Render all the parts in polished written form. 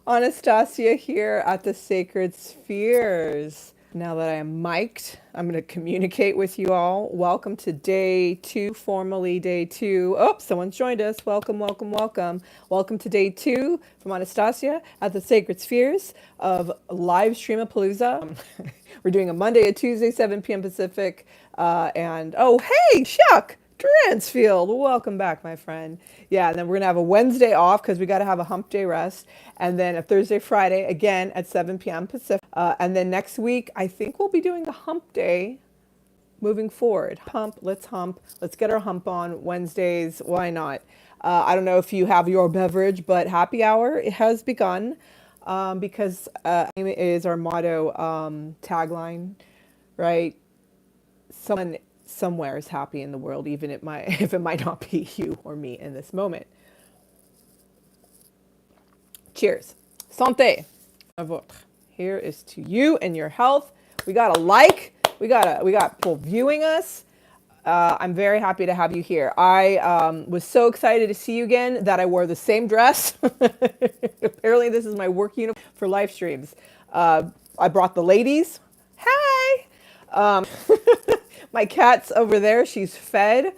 Anastasia here at the Sacred Spheres. Now that I am mic'd, I'm going to communicate with you all. Welcome to day two, formally day two. Oh, someone's joined us. Welcome, welcome, welcome. Welcome to day two from Anastasia at the Sacred Spheres of Livestream-a-palooza. We're doing a Monday, a Tuesday, 7 p.m. Pacific. And oh, hey, Chuck! Dransfield, welcome back, my friend. Yeah, and then we're gonna have a Wednesday off because we got to have a hump day rest, and then a Thursday, Friday again at 7 p.m. Pacific. And then next week, I think we'll be doing the hump day moving forward. Hump. Let's get our hump on Wednesdays. Why not? I don't know if you have your beverage, but happy hour it has begun because is our motto tagline, right? Someone somewhere is happy in the world, even it might if it might not be you or me in this moment. Cheers. Santé. À votre. Here is to you and your health. We got a like. We got people viewing us. I'm very happy to have you here. I was so excited to see you again that I wore the same dress. Apparently, this is my work uniform for live streams. I brought the ladies. Hi. My cat's over there. She's fed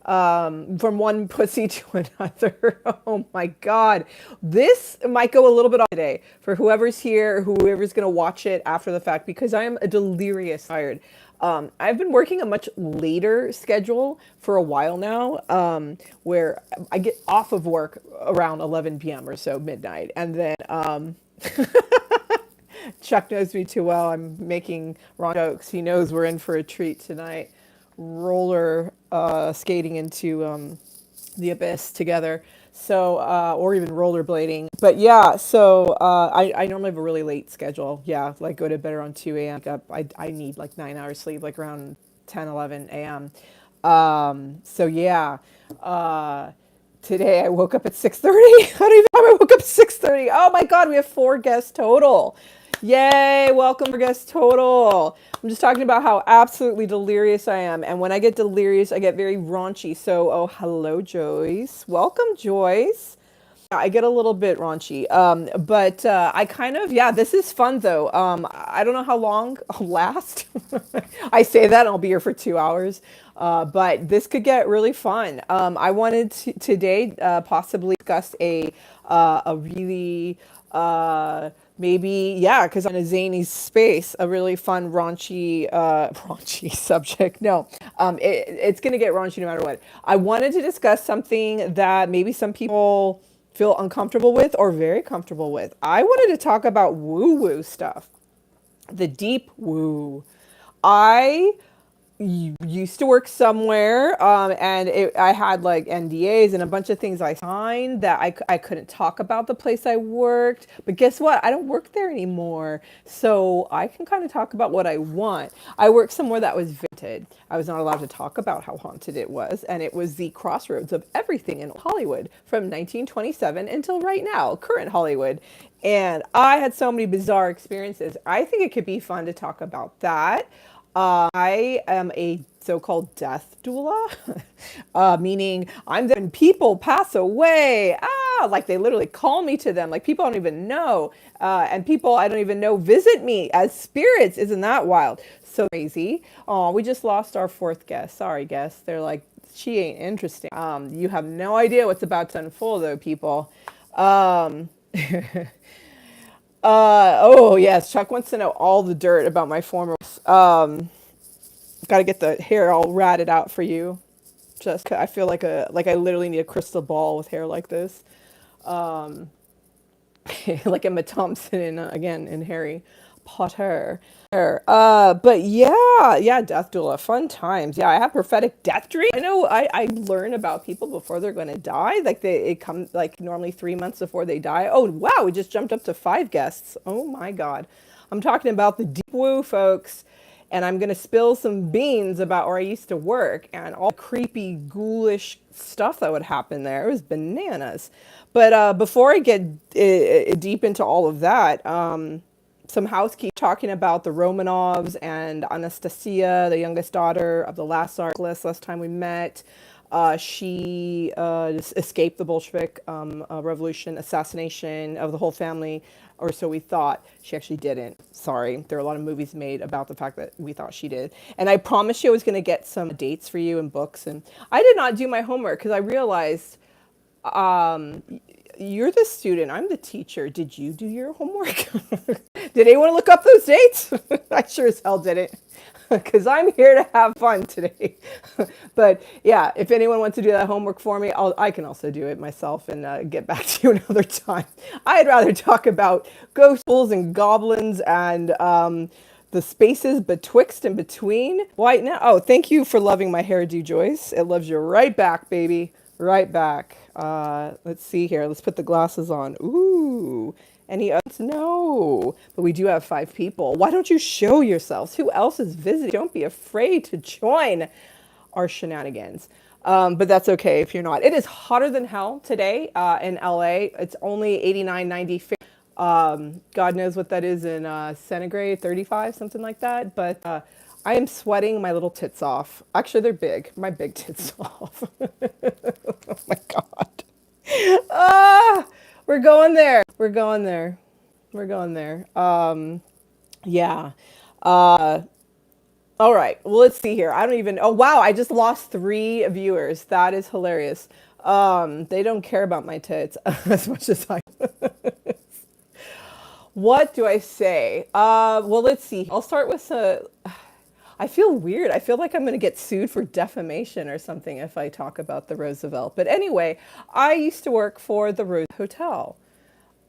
from one pussy to another. Oh my God. This might go a little bit off today for whoever's here, whoever's going to watch it after the fact, because I am a delirious tired. I've been working a much later schedule for a while now, where I get off of work around 11 p.m. or so, midnight. And then Chuck knows me too well. I'm making wrong jokes. He knows we're in for a treat tonight. Roller skating into the abyss together. So, or even rollerblading. But yeah, so I normally have a really late schedule. Yeah, like go to bed around 2 a.m. I need like 9 hours sleep, like around 10, 11 a.m. So yeah, today I woke up at 6:30. I don't even know I woke up at 6:30. Oh my God, we have 4 guests total. Yay, welcome for guest total. I'm just talking about how absolutely delirious I am. And when I get delirious, I get very raunchy. So, oh, hello, Joyce. Welcome, Joyce. I get a little bit raunchy. But I kind of, yeah, this is fun though. I don't know how long I'll last. I say that and I'll be here for 2 hours. But this could get really fun. I wanted to today possibly discuss a really maybe, yeah, because I'm in a zany space, a really fun raunchy raunchy subject. No, it's gonna get raunchy no matter what. I wanted to discuss something that maybe some people feel uncomfortable with or very comfortable with. I wanted to talk about woo-woo stuff, the deep woo. I used to work somewhere, and I had like NDAs and a bunch of things I signed that I couldn't talk about the place I worked. But guess what? I don't work there anymore. So I can kind of talk about what I want. I worked somewhere that was haunted. I was not allowed to talk about how haunted it was. And it was the crossroads of everything in Hollywood from 1927 until right now, current Hollywood. And I had so many bizarre experiences. I think it could be fun to talk about that. I am a so-called death doula, meaning I'm there when people pass away. Like they literally call me to them. Like people I don't even know, and people I don't even know visit me as spirits. Isn't that wild? So crazy. Oh, we just lost our 4th guest. Sorry, guest. They're like, she ain't interesting. You have no idea what's about to unfold, though, people. Oh yes, Chuck wants to know all the dirt about my former. Got to get the hair all ratted out for you. Just 'cause I feel like I literally need a crystal ball with hair like this, like Emma Thompson in again in Harry Potter. But yeah, death doula, fun times. Yeah, I have prophetic death dreams. I know I learn about people before they're going to die. Like it comes like normally 3 months before they die. Oh wow, we just jumped up to 5 guests. Oh my God, I'm talking about the deep woo, folks. And I'm going to spill some beans about where I used to work and all the creepy, ghoulish stuff that would happen there. It was bananas. But before I get deep into all of that, some housekeeping talking about the Romanovs and Anastasia, the youngest daughter of the last time we met. She escaped the Bolshevik revolution, assassination of the whole family, or so we thought. She actually didn't. Sorry. There are a lot of movies made about the fact that we thought she did. And I promised you I was going to get some dates for you and books. And I did not do my homework because I realized um, you're the student, I'm the teacher. Did you do your homework? Did anyone look up those dates? I sure as hell didn't, because I'm here to have fun today. But yeah, if anyone wants to do that homework for me, I can also do it myself and get back to you another time. I'd rather talk about ghosts and goblins and the spaces betwixt and between. Why now? Oh, thank you for loving my hairdo, Joyce. It loves you right back, baby. Right back. Let's see here. Let's put the glasses on. Ooh. Any others? No. But we do have 5 people. Why don't you show yourselves? Who else is visiting? Don't be afraid to join our shenanigans. But that's okay if you're not. It is hotter than hell today in LA. It's only 89, 90. God knows what that is in centigrade, 35, something like that. But I am sweating my little tits off. Actually, they're big. My big tits off. Oh my God. Ah, we're going there. We're going there. We're going there. Yeah. All right. Well, let's see here. I don't even. Oh, wow. I just lost 3 viewers. That is hilarious. They don't care about my tits as much as I. What do I say? Well, let's see. I'll start with I feel weird. I feel like I'm going to get sued for defamation or something if I talk about the Roosevelt. But anyway, I used to work for the Rose Hotel.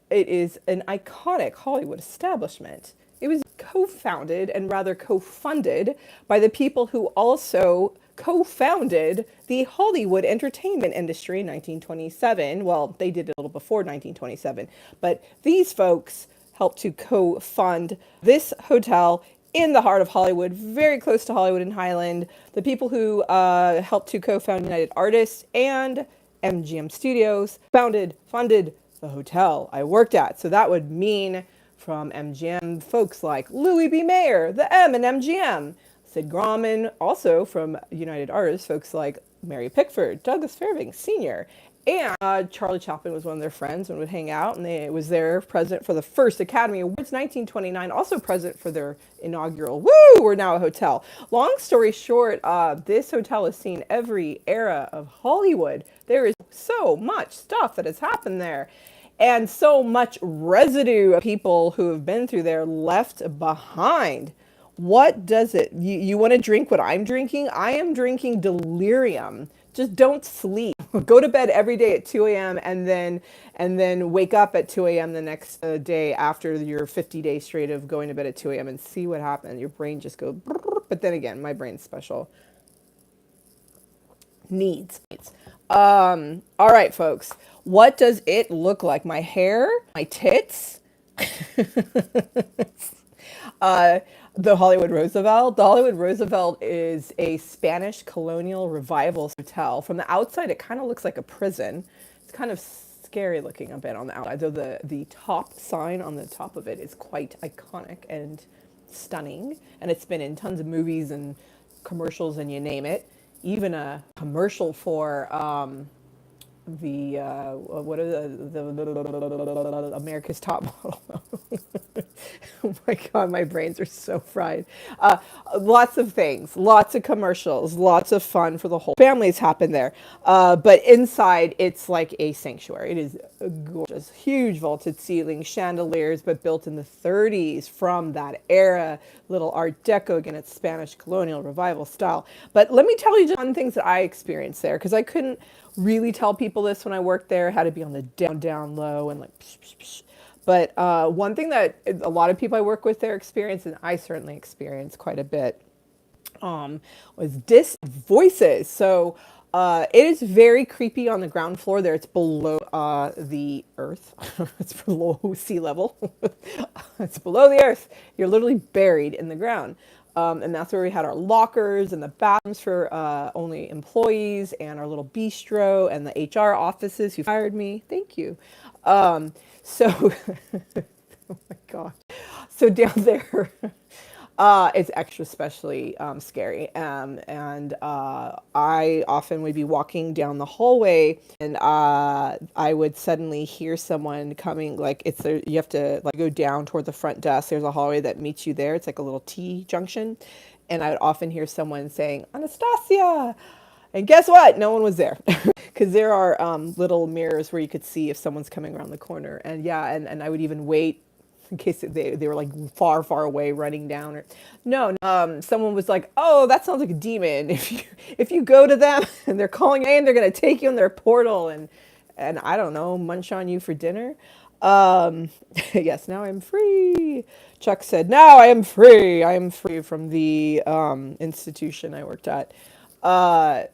It is an iconic Hollywood establishment. It was co-founded and rather co-funded by the people who also co-founded the Hollywood entertainment industry in 1927. Well, they did it a little before 1927, but these folks helped to co-fund this hotel in the heart of Hollywood, very close to Hollywood and Highland. The people who helped to co-found United Artists and MGM Studios funded the hotel I worked at. So that would mean from MGM folks like Louis B. Mayer, the M in MGM, Sid Grauman, also from United Artists, folks like Mary Pickford, Douglas Fairbanks Sr., and Charlie Chaplin was one of their friends and would hang out, and they was there present for the first Academy Awards 1929, also present for their inaugural, woo, we're now a hotel. Long story short, this hotel has seen every era of Hollywood. There is so much stuff that has happened there, and so much residue of people who have been through there left behind. What does it, you want to drink what I'm drinking? I am drinking delirium. Just don't sleep. Go to bed every day at 2 a.m. and then wake up at 2 a.m. the next day after your 50 days straight of going to bed at 2 a.m. and see what happens. Your brain just goes, but then again, my brain's special. Needs. All right, folks. What does it look like? My hair? My tits? The Hollywood Roosevelt. The Hollywood Roosevelt is a Spanish colonial revival hotel. From the outside, it kind of looks like a prison. It's kind of scary looking a bit on the outside, though the top sign on the top of it is quite iconic and stunning. And it's been in tons of movies and commercials and you name it. Even a commercial for what are the America's Top Model. Oh my God, my brains are so fried. Lots of things, lots of commercials, lots of fun for the whole families happen there. But inside, it's like a sanctuary. It is gorgeous, huge vaulted ceilings, chandeliers, but built in the 30s from that era. Little Art Deco, again, it's Spanish colonial revival style. But let me tell you just one things that I experienced there, because I couldn't really tell people this when I worked there. Had to be on the down low and like psh, psh, psh. But one thing that a lot of people I work with there experience, and I certainly experienced quite a bit, was disc voices. So it is very creepy on the ground floor there. It's below the earth. It's below sea level. It's below the earth. You're literally buried in the ground. And that's where we had our lockers and the bathrooms for only employees and our little bistro and the HR offices who fired me. Thank you. So, oh my God. So down there, It's extra especially scary. And I often would be walking down the hallway, and I would suddenly hear someone coming. Like it's there, you have to like go down toward the front desk. There's a hallway that meets you there. It's like a little T junction, and I would often hear someone saying Anastasia. And guess what? No one was there because there are little mirrors where you could see if someone's coming around the corner. And yeah, and I would even wait in case they were like far, far away running down. Or no, someone was like, oh, that sounds like a demon. If you go to them and they're calling in, they're going to take you in their portal and I don't know, munch on you for dinner. Um, yes, now I'm free. Chuck said, now I am free. I am free from the institution I worked at.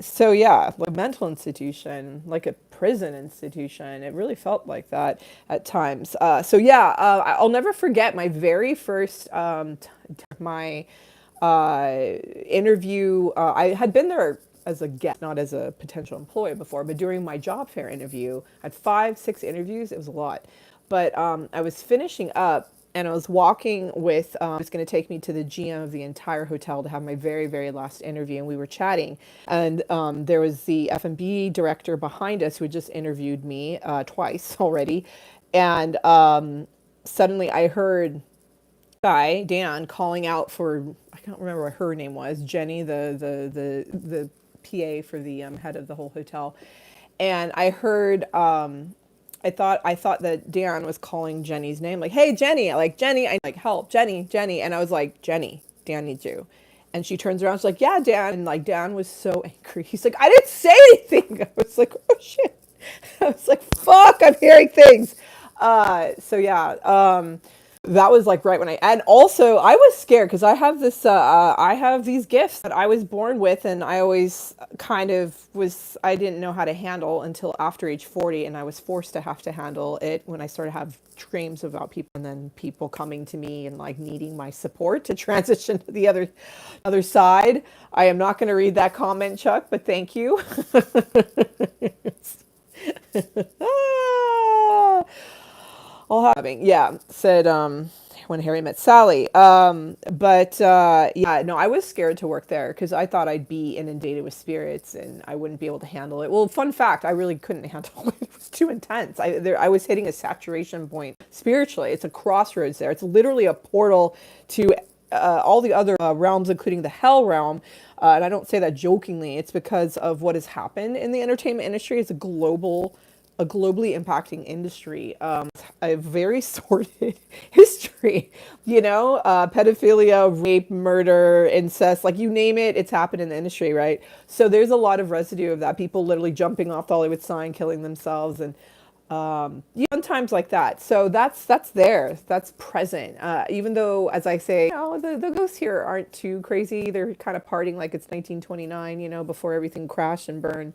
So yeah, like a mental institution, like a prison institution. It really felt like that at times. So yeah, I'll never forget my very first, my interview. I had been there as a guest, not as a potential employee before, but during my job fair interview, I had 5, 6 interviews. It was a lot. But I was finishing up and I was walking with, it was going to take me to the GM of the entire hotel to have my very, very last interview. And we were chatting. And there was the F&B director behind us who had just interviewed me twice already. And suddenly I heard guy, Dan, calling out for, I can't remember what her name was, Jenny, the PA for the head of the whole hotel. And I heard, I thought that Dan was calling Jenny's name, like, hey, Jenny, like, Jenny, I like, help, Jenny, Jenny. And I was like, Jenny, Dan needs you. And she turns around, she's like, yeah, Dan. And like, Dan was so angry. He's like, I didn't say anything. I was like, oh shit. I was like, fuck, I'm hearing things. So yeah, that was like right when and also I was scared because I have this, I have these gifts that I was born with, and I always kind of I didn't know how to handle until after age 40, and I was forced to have to handle it when I started to have dreams about people, and then people coming to me and like needing my support to transition to the other side. I am not going to read that comment, Chuck, but thank you. All having, yeah, said when Harry met Sally. But yeah, no, I was scared to work there because I thought I'd be inundated with spirits and I wouldn't be able to handle it. Well, fun fact, I really couldn't handle it. It was too intense. I was hitting a saturation point spiritually. It's a crossroads there. It's literally a portal to all the other realms, including the hell realm. And I don't say that jokingly. It's because of what has happened in the entertainment industry. It's a globally impacting industry, a very sordid history, pedophilia, rape, murder, incest, like you name it, it's happened in the industry, right? So there's a lot of residue of that. People literally jumping off the Hollywood sign, killing themselves, and times like that. So that's there, that's present. Even though, as I say, the ghosts here aren't too crazy. They're kind of partying like it's 1929, before everything crashed and burned.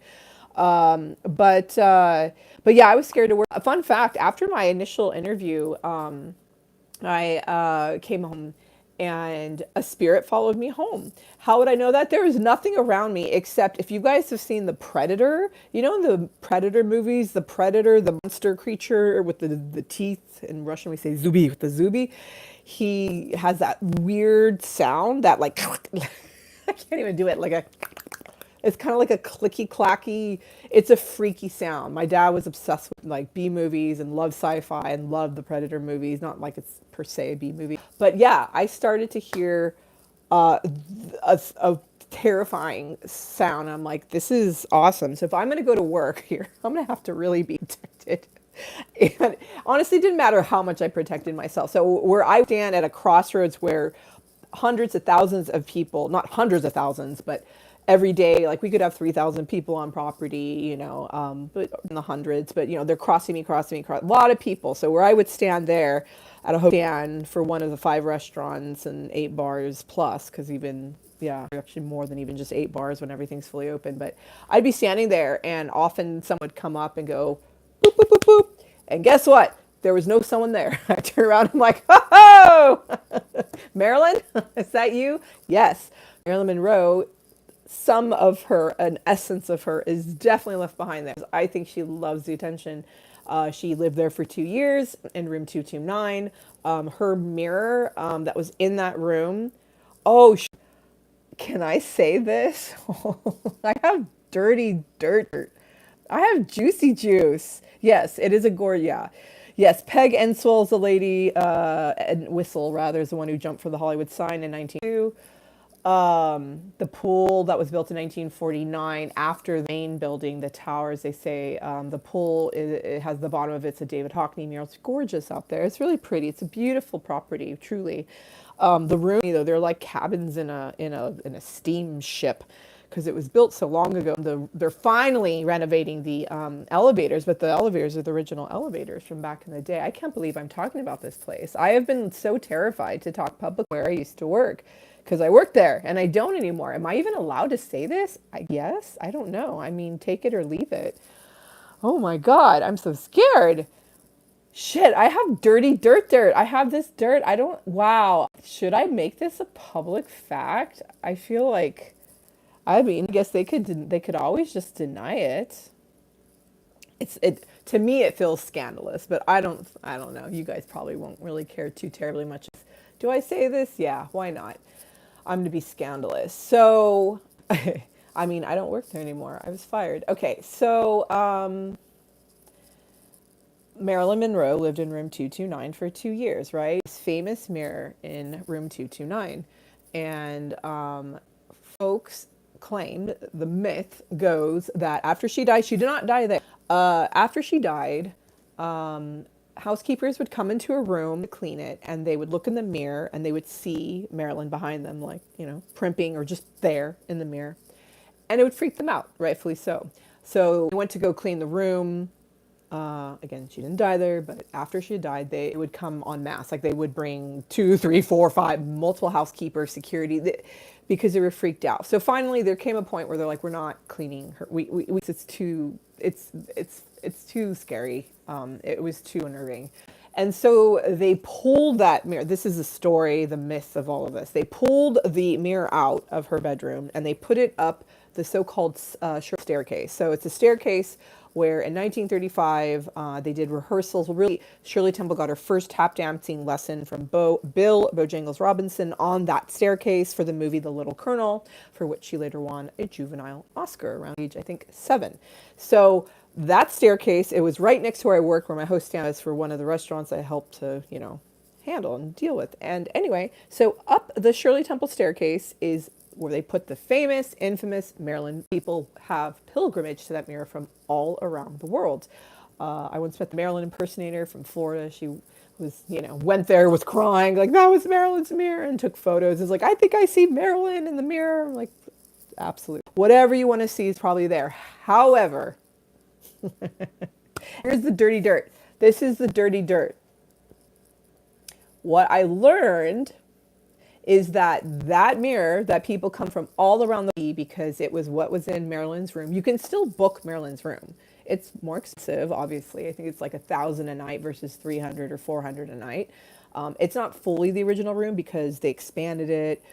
But yeah, I was scared to work. A fun fact, after my initial interview, I came home and a spirit followed me home. How would I know that? There was nothing around me except, if you guys have seen The Predator, in the Predator movies, the Predator, the monster creature with the teeth, in Russian we say zubi, with the zubi, he has that weird sound that like, I can't even do it, like it's kind of like a clicky clacky. It's a freaky sound. My dad was obsessed with like B movies and loved sci-fi and loved the Predator movies. Not like it's per se a B movie, but yeah, I started to hear a terrifying sound. I'm like, this is awesome. So if I'm going to go to work here, I'm going to have to really be protected. And honestly, it didn't matter how much I protected myself. So where I stand at a crossroads where hundreds of thousands of people, not hundreds of thousands, but every day, like we could have 3,000 people on property, but in the hundreds, but they're crossing me, a lot of people. So where I would stand there at a hotel stand for one of the 5 restaurants and 8 bars plus, because actually more than even just 8 bars when everything's fully open. But I'd be standing there and often someone would come up and go, boop, boop, boop, boop. And guess what? There was no someone there. I turn around, I'm like, ho ho! Marilyn, is that you? Yes. Marilyn Monroe, some of her, an essence of her is definitely left behind there. I think she loves the attention. She lived there for 2 years in room 229. Her mirror that was in that room Oh, can I say this? I have dirty dirt. I have juicy juice. Yes, it is a gore. Yeah. Yes, Peg Ensue is the lady, and Whistle, rather, is the one who jumped for the Hollywood sign in 1902. The pool that was built in 1949 after the main building, the towers, they say, the pool, it has the bottom of it's a David Hockney mural. It's gorgeous out there. It's really pretty. It's a beautiful property, truly. The room, though, they're like cabins in a steamship because it was built so long ago. They're finally renovating the elevators, but the elevators are the original elevators from back in the day. I can't believe I'm talking about this place. I have been so terrified to talk public where I used to work because I worked there and I don't anymore. Am I even allowed to say this? I guess. I don't know. I mean, take it or leave it. Oh my God, I'm so scared. Shit, I have dirty dirt. I have this dirt. I don't, wow. Should I make this a public fact? I feel like, I mean, I guess they could always just deny it. To me it feels scandalous, but I don't know. You guys probably won't really care too terribly much. Do I say this? Yeah, why not? I'm going to be scandalous. So, I mean, I don't work there anymore. I was fired. Okay, so Marilyn Monroe lived in room 229 for 2 years, right? This famous mirror in room 229. And folks claimed, the myth goes, that after she died, she did not die there. After she died, housekeepers would come into a room to clean it, and they would look in the mirror and they would see Marilyn behind them, like, primping or just there in the mirror. And it would freak them out, rightfully so. So they went to go clean the room. Again, she didn't die there, but after she died, they would come en masse. Like they would bring 2, 3, 4, 5, multiple housekeepers, security, because they were freaked out. So finally, there came a point where they're like, "We're not cleaning her. It's too scary. It was too unnerving." And so they pulled that mirror. This is the story, the myth of all of this. They pulled the mirror out of her bedroom and they put it up the so-called staircase. So it's a staircase where in 1935 they did rehearsals. Well, really, Shirley Temple got her first tap dancing lesson from Bill Bojangles Robinson on that staircase for the movie The Little Colonel, for which she later won a juvenile Oscar around age, I think, 7. So that staircase, it was right next to where I worked, where my host stand is for one of the restaurants I helped to, handle and deal with. And anyway, so up the Shirley Temple staircase is where they put the famous, infamous Marilyn. People have pilgrimage to that mirror from all around the world. I once met the Marilyn impersonator from Florida. She was, went there, was crying, like, that was Marilyn's mirror, and took photos. It's like, I think I see Marilyn in the mirror. I'm like, absolutely. Whatever you want to see is probably there. However, here's the dirty dirt. This is the dirty dirt. What I learned is that mirror, that people come from all around the world because it was what was in Marilyn's room. You can still book Marilyn's room. It's more expensive, obviously. I think it's like $1,000 a night versus $300 or $400 a night. It's not fully the original room because they expanded it.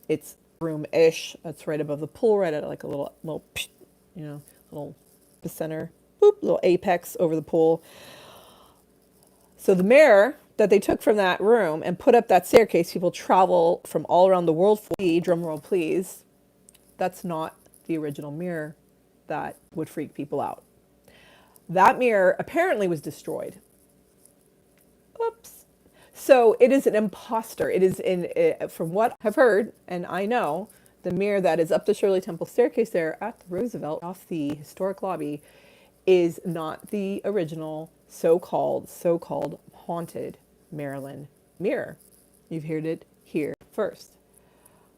It's room-ish. It's right above the pool, right at like a little the center, boop, little apex over the pool. So the mirror that they took from that room and put up that staircase, people travel from all around the world for, drum roll please, that's not the original mirror that would freak people out. That mirror apparently was destroyed. Oops. So it is an imposter. It is from what I've heard, and I know, the mirror that is up the Shirley Temple staircase there at the Roosevelt off the historic lobby is not the original so-called haunted Marilyn mirror. You've heard it here first,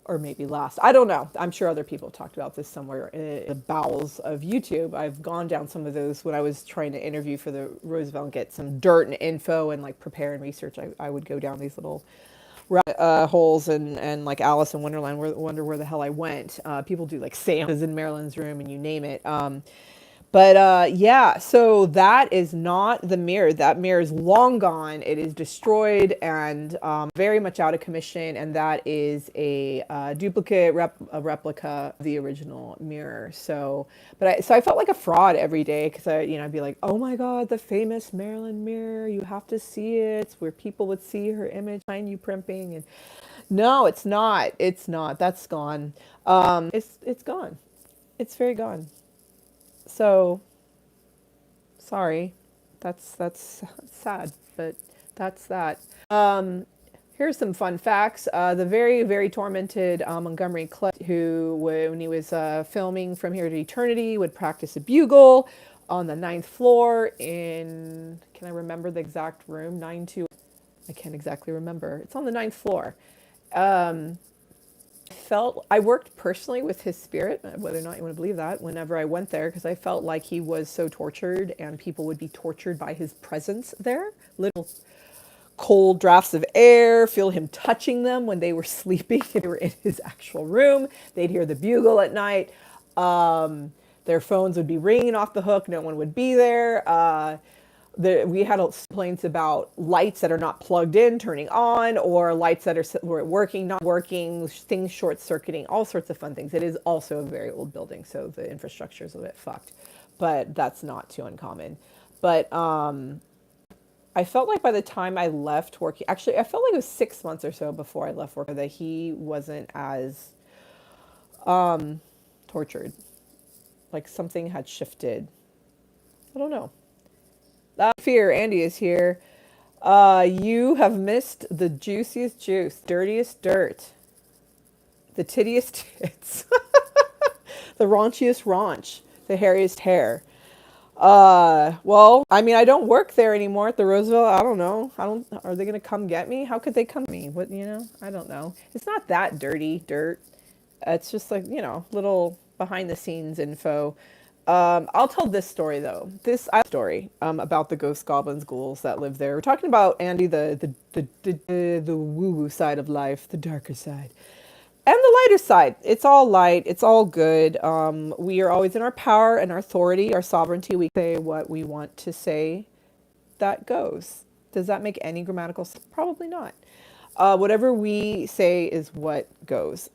or maybe last. I don't know. I'm sure other people have talked about this somewhere in the bowels of YouTube. I've gone down some of those when I was trying to interview for the Roosevelt and get some dirt and info and like prepare and research. I would go down these little holes and like Alice in Wonderland, wonder where the hell I went. People do like seances in Marilyn's room and you name it. Yeah, so that is not the mirror. That mirror is long gone. It is destroyed and very much out of commission. And that is a duplicate, a replica of the original mirror. So I felt like a fraud every day because I'd be like, oh my God, the famous Marilyn mirror. You have to see it. It's where people would see her image behind you primping. And No, it's not. It's not. That's gone. It's gone. It's very gone. So sorry. That's sad, but that's that. Um, Here's some fun facts. The very tormented Montgomery Clift, who when he was filming From Here to Eternity, would practice a bugle on the ninth floor in. Can I remember the exact room? 9-2. I can't exactly remember. It's on the ninth floor. Um, Felt I worked personally with his spirit, whether or not you want to believe that, whenever I went there, because I felt like he was so tortured and people would be tortured by his presence there. Little cold drafts of air, feel him touching them when they were sleeping. They were in his actual room. They'd hear the bugle at night. Their phones would be ringing off the hook. No one would be there. We had complaints about lights that are not plugged in, turning on, or lights that were working, not working, things short circuiting, all sorts of fun things. It is also a very old building, so the infrastructure is a bit fucked, but that's not too uncommon. But I felt like by the time I left working, actually, I felt like it was 6 months or so before I left work that he wasn't as tortured. Like something had shifted. I don't know. Fear, Andy is here. You have missed the juiciest juice, dirtiest dirt, the tittiest tits, the raunchiest raunch, the hairiest hair. Well, I mean, I don't work there anymore at the Roosevelt. I don't know. Are they going to come get me? How could they come get me? I don't know. It's not that dirty dirt. It's just like, little behind the scenes info. I'll tell this story though. Story about the ghost goblins, ghouls that live there. We're talking about Andy, the woo-woo side of life, the darker side. And the lighter side. It's all light. It's all good. We are always in our power and our authority, our sovereignty. We say what we want to say. That goes. Does that make any grammatical sense? Probably not. Whatever we say is what goes.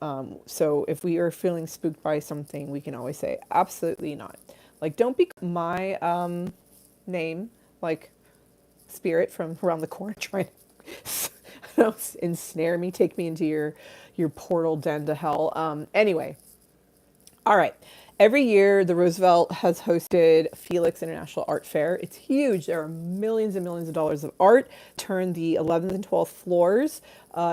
So if we are feeling spooked by something, we can always say, absolutely not. Like, don't be my name, like spirit from around the corner trying to ensnare me, take me into your portal den to hell. Anyway, all right. Every year, the Roosevelt has hosted Felix International Art Fair. It's huge. There are millions and millions of dollars of art. Turn the 11th and 12th floors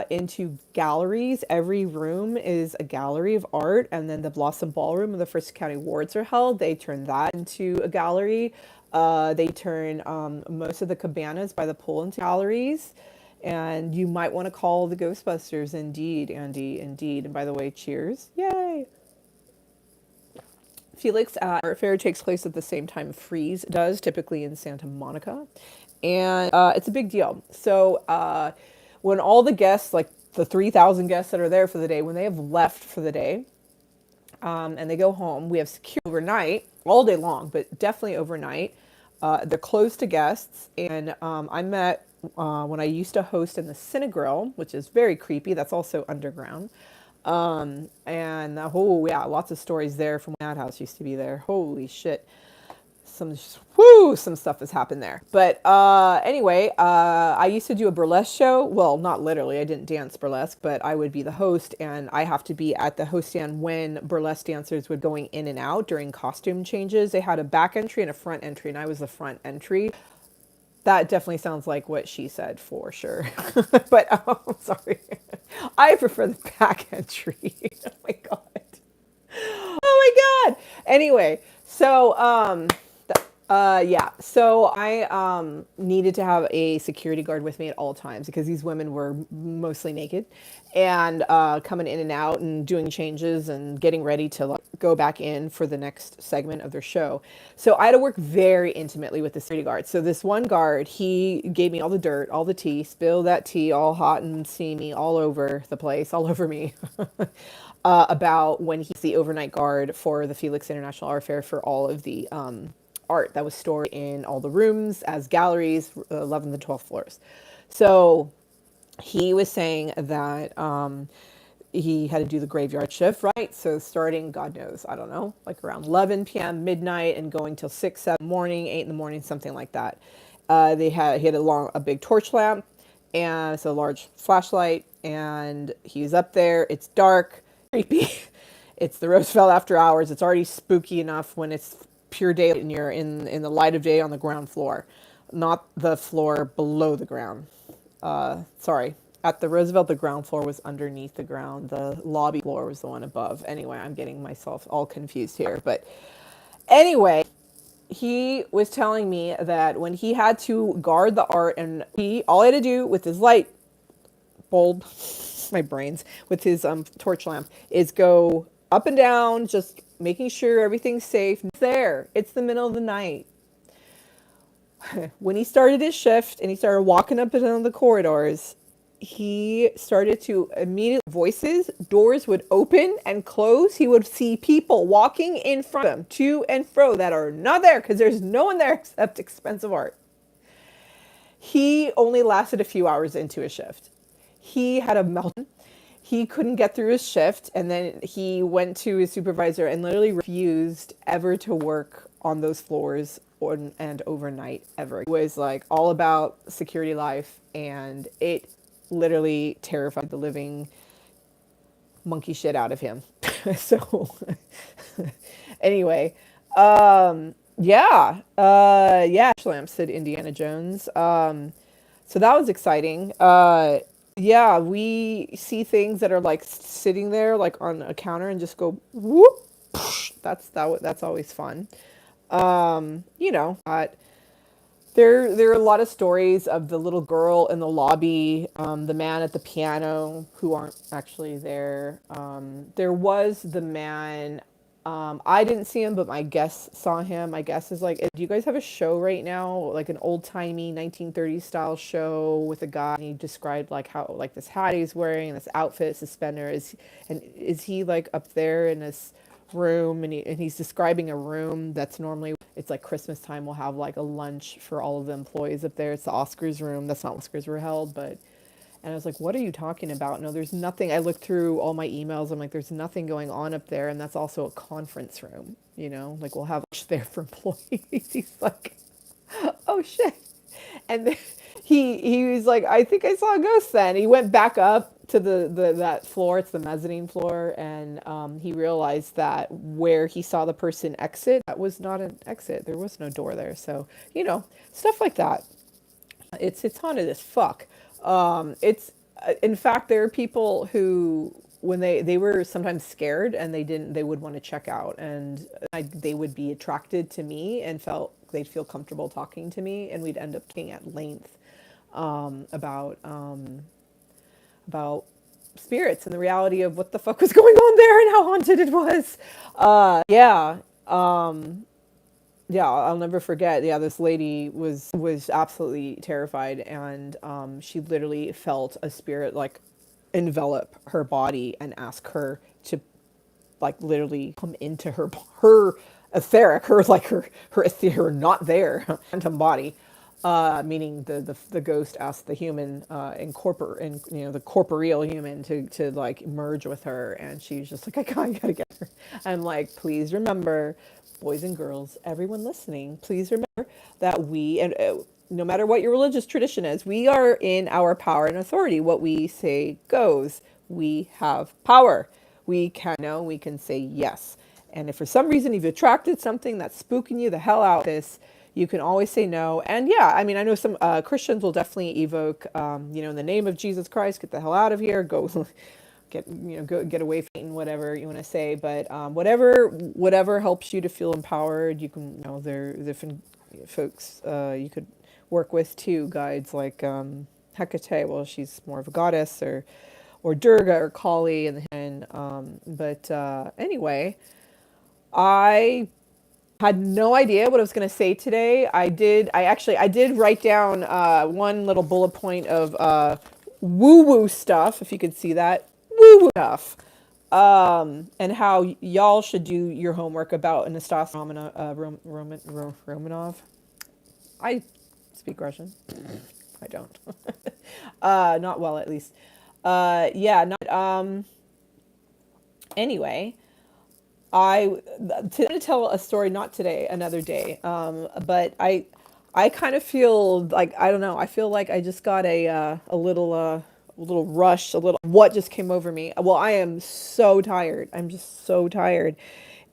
into galleries. Every room is a gallery of art. And then the Blossom Ballroom, where the First County Awards are held, they turn that into a gallery. They turn most of the cabanas by the pool into galleries. And you might want to call the Ghostbusters. Indeed, Andy, indeed. And by the way, cheers. Yay. Felix Art Fair takes place at the same time Freeze does, typically in Santa Monica. And it's a big deal. So when all the guests, like the 3,000 guests that are there for the day, when they have left for the day and they go home, we have security overnight, all day long, but definitely overnight. They're closed to guests. And I met when I used to host in the Cinegrill, which is very creepy. That's also underground. Oh yeah, lots of stories there from when that house used to be there. Holy shit. Some stuff has happened there. But anyway, I used to do a burlesque show. Well, not literally, I didn't dance burlesque, but I would be the host, and I have to be at the host stand when burlesque dancers would going in and out during costume changes. They had a back entry and a front entry, and I was the front entry. That definitely sounds like what she said for sure. But I'm sorry. I prefer the back entry. Oh my God. Oh my God. Anyway, so yeah. So I needed to have a security guard with me at all times because these women were mostly naked and coming in and out and doing changes and getting ready to like, go back in for the next segment of their show. So I had to work very intimately with the security guard. So this one guard, he gave me all the dirt, all the tea, spilled that tea all hot and steamy all over the place, all over me. About when he's the overnight guard for the Felix International Art Fair for all of the art that was stored in all the rooms as galleries, 11th and 12th floors. So he was saying that he had to do the graveyard shift, right? So starting, God knows, I don't know, like around 11 p.m., midnight, and going till 6, 7 morning, 8 in the morning, something like that. He had a big torch lamp, and it's a large flashlight, and he's up there. It's dark, creepy. It's the Roosevelt after hours. It's already spooky enough when it's pure daylight and you're in the light of day on the ground floor, not the floor below the ground. Sorry. At the Roosevelt, the ground floor was underneath the ground. The lobby floor was the one above. Anyway, I'm getting myself all confused here. But anyway, he was telling me that when he had to guard the art, and all he had to do with his light bulb, my brains, with his torch lamp, is go up and down, just making sure everything's safe. It's there. It's the middle of the night. When he started his shift and he started walking up and down the corridors, he started to immediately voices, doors would open and close. He would see people walking in front of him to and fro that are not there because there's no one there except expensive art. He only lasted a few hours into his shift. He had a meltdown. He couldn't get through his shift, and then he went to his supervisor and literally refused ever to work on those floors and overnight ever. It was like all about security life, and it literally terrified the living monkey shit out of him. So anyway, yeah, lamp, said Indiana Jones. So that was exciting. Yeah, we see things that are like sitting there like on a counter and just go whoop. That's always fun. You know, there are a lot of stories of the little girl in the lobby, the man at the piano who aren't actually there. There was the man, I didn't see him, but my guest saw him. My guest is like, do you guys have a show right now? Like an old timey 1930s style show with a guy, and he described like how, like this hat he's wearing and this outfit, suspender is he like up there in this room, and he's describing a room that's normally, it's like Christmas time, we'll have like a lunch for all of the employees up there. It's the Oscars room. That's not Oscars were held, but, and I was like, what are you talking about? No, there's nothing. I looked through all my emails. I'm like, there's nothing going on up there. And that's also a conference room, you know, like we'll have lunch there for employees. He's like, oh shit. And then he was like, I think I saw a ghost then. He went back up to that floor. It's the mezzanine floor. And he realized that where he saw the person exit, that was not an exit. There was no door there. So, you know, stuff like that. It's haunted as fuck. It's, in fact, there are people who, when they were sometimes scared and they would want to check out, and they would be attracted to me and they'd feel comfortable talking to me, and we'd end up talking at length, about spirits and the reality of what the fuck was going on there and how haunted it was. Yeah. Yeah, I'll never forget. Yeah, this lady was absolutely terrified, and she literally felt a spirit like envelop her body and ask her to like literally come into her etheric, her not there phantom body. Meaning the ghost asked the human the corporeal human to like merge with her, and she was just like, I gotta get her. I'm like, please remember, boys and girls, everyone listening, please remember that no matter what your religious tradition is, we are in our power and authority. What we say goes. We have power. We can say yes. And if for some reason you've attracted something that's spooking you the hell out of this, you can always say no. And yeah, I mean, I know some Christians will definitely evoke, in the name of Jesus Christ, get the hell out of here, go get away from Satan, whatever you want to say. But whatever helps you to feel empowered, you can, there are different folks you could work with too, guides like Hecate. Well, she's more of a goddess, or Durga or Kali, but anyway, I had no idea what I was going to say today. I did write down one little bullet point of woo-woo stuff, if you could see that. Woo-woo stuff. And how y'all should do your homework about Anastasia Romanov. I speak Russian. I don't. Not well, at least. Anyway, I'm going to tell a story, not today, another day. But I I kind of feel like, I don't know. I feel like I just got a little rush, a little what just came over me. Well, I am so tired. I'm just so tired,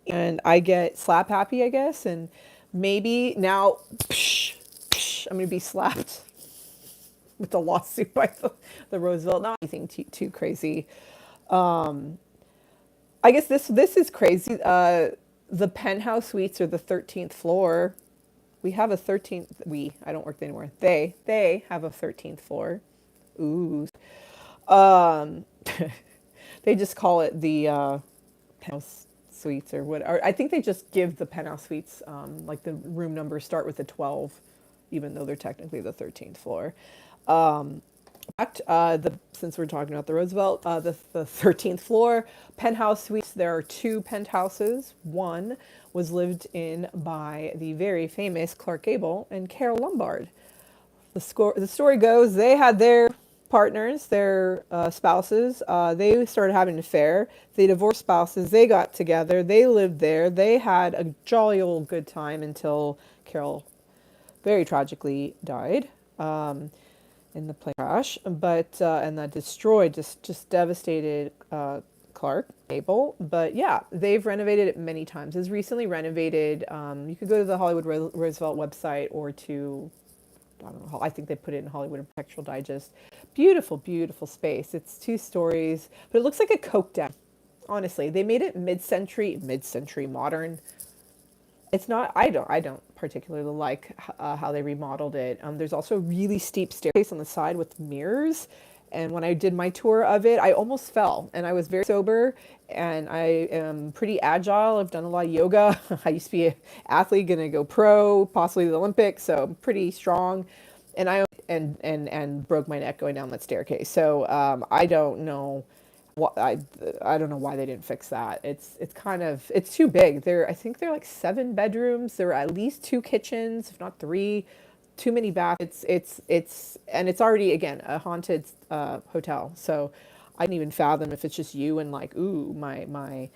and I get slap happy, I guess, and maybe now, psh, psh, I'm gonna be slapped with the lawsuit by the Roosevelt. Not anything too crazy. I guess this is crazy. The penthouse suites are the 13th floor. We have a 13th. I don't work there anymore. They have a 13th floor. Ooh. Um, they just call it the penthouse suites or what. Or I think they just give the penthouse suites like the room numbers start with a 12, even though they're technically the 13th floor. Since we're talking about the Roosevelt, the 13th floor penthouse suites. There are two penthouses. One was lived in by the very famous Clark Gable and Carole Lombard. The story goes they had their partners, their spouses. They started having an affair. They divorced spouses. They got together. They lived there. They had a jolly old good time until Carole very tragically died in the plane crash. But and that destroyed, just devastated Clark Gable. But yeah, they've renovated it many times. It's recently renovated. You could go to the Hollywood Roosevelt website or to, I don't know, I think they put it in Hollywood Architectural Digest. Beautiful, beautiful space. It's 2 stories, but it looks like a Coke den. Honestly, they made it mid-century modern. It's not. I don't particularly like how they remodeled it. There's also a really steep staircase on the side with mirrors. And when I did my tour of it, I almost fell. And I was very sober, and I am pretty agile. I've done a lot of yoga. I used to be an athlete, gonna go pro, possibly the Olympics, so I'm pretty strong. And I broke my neck going down that staircase. So I don't know what I don't know why they didn't fix that. It's too big. I think they're like 7 bedrooms. There are at least 2 kitchens, if not 3. Too many baths. And it's already again a haunted hotel. So I didn't even fathom if it's just you and like, ooh, my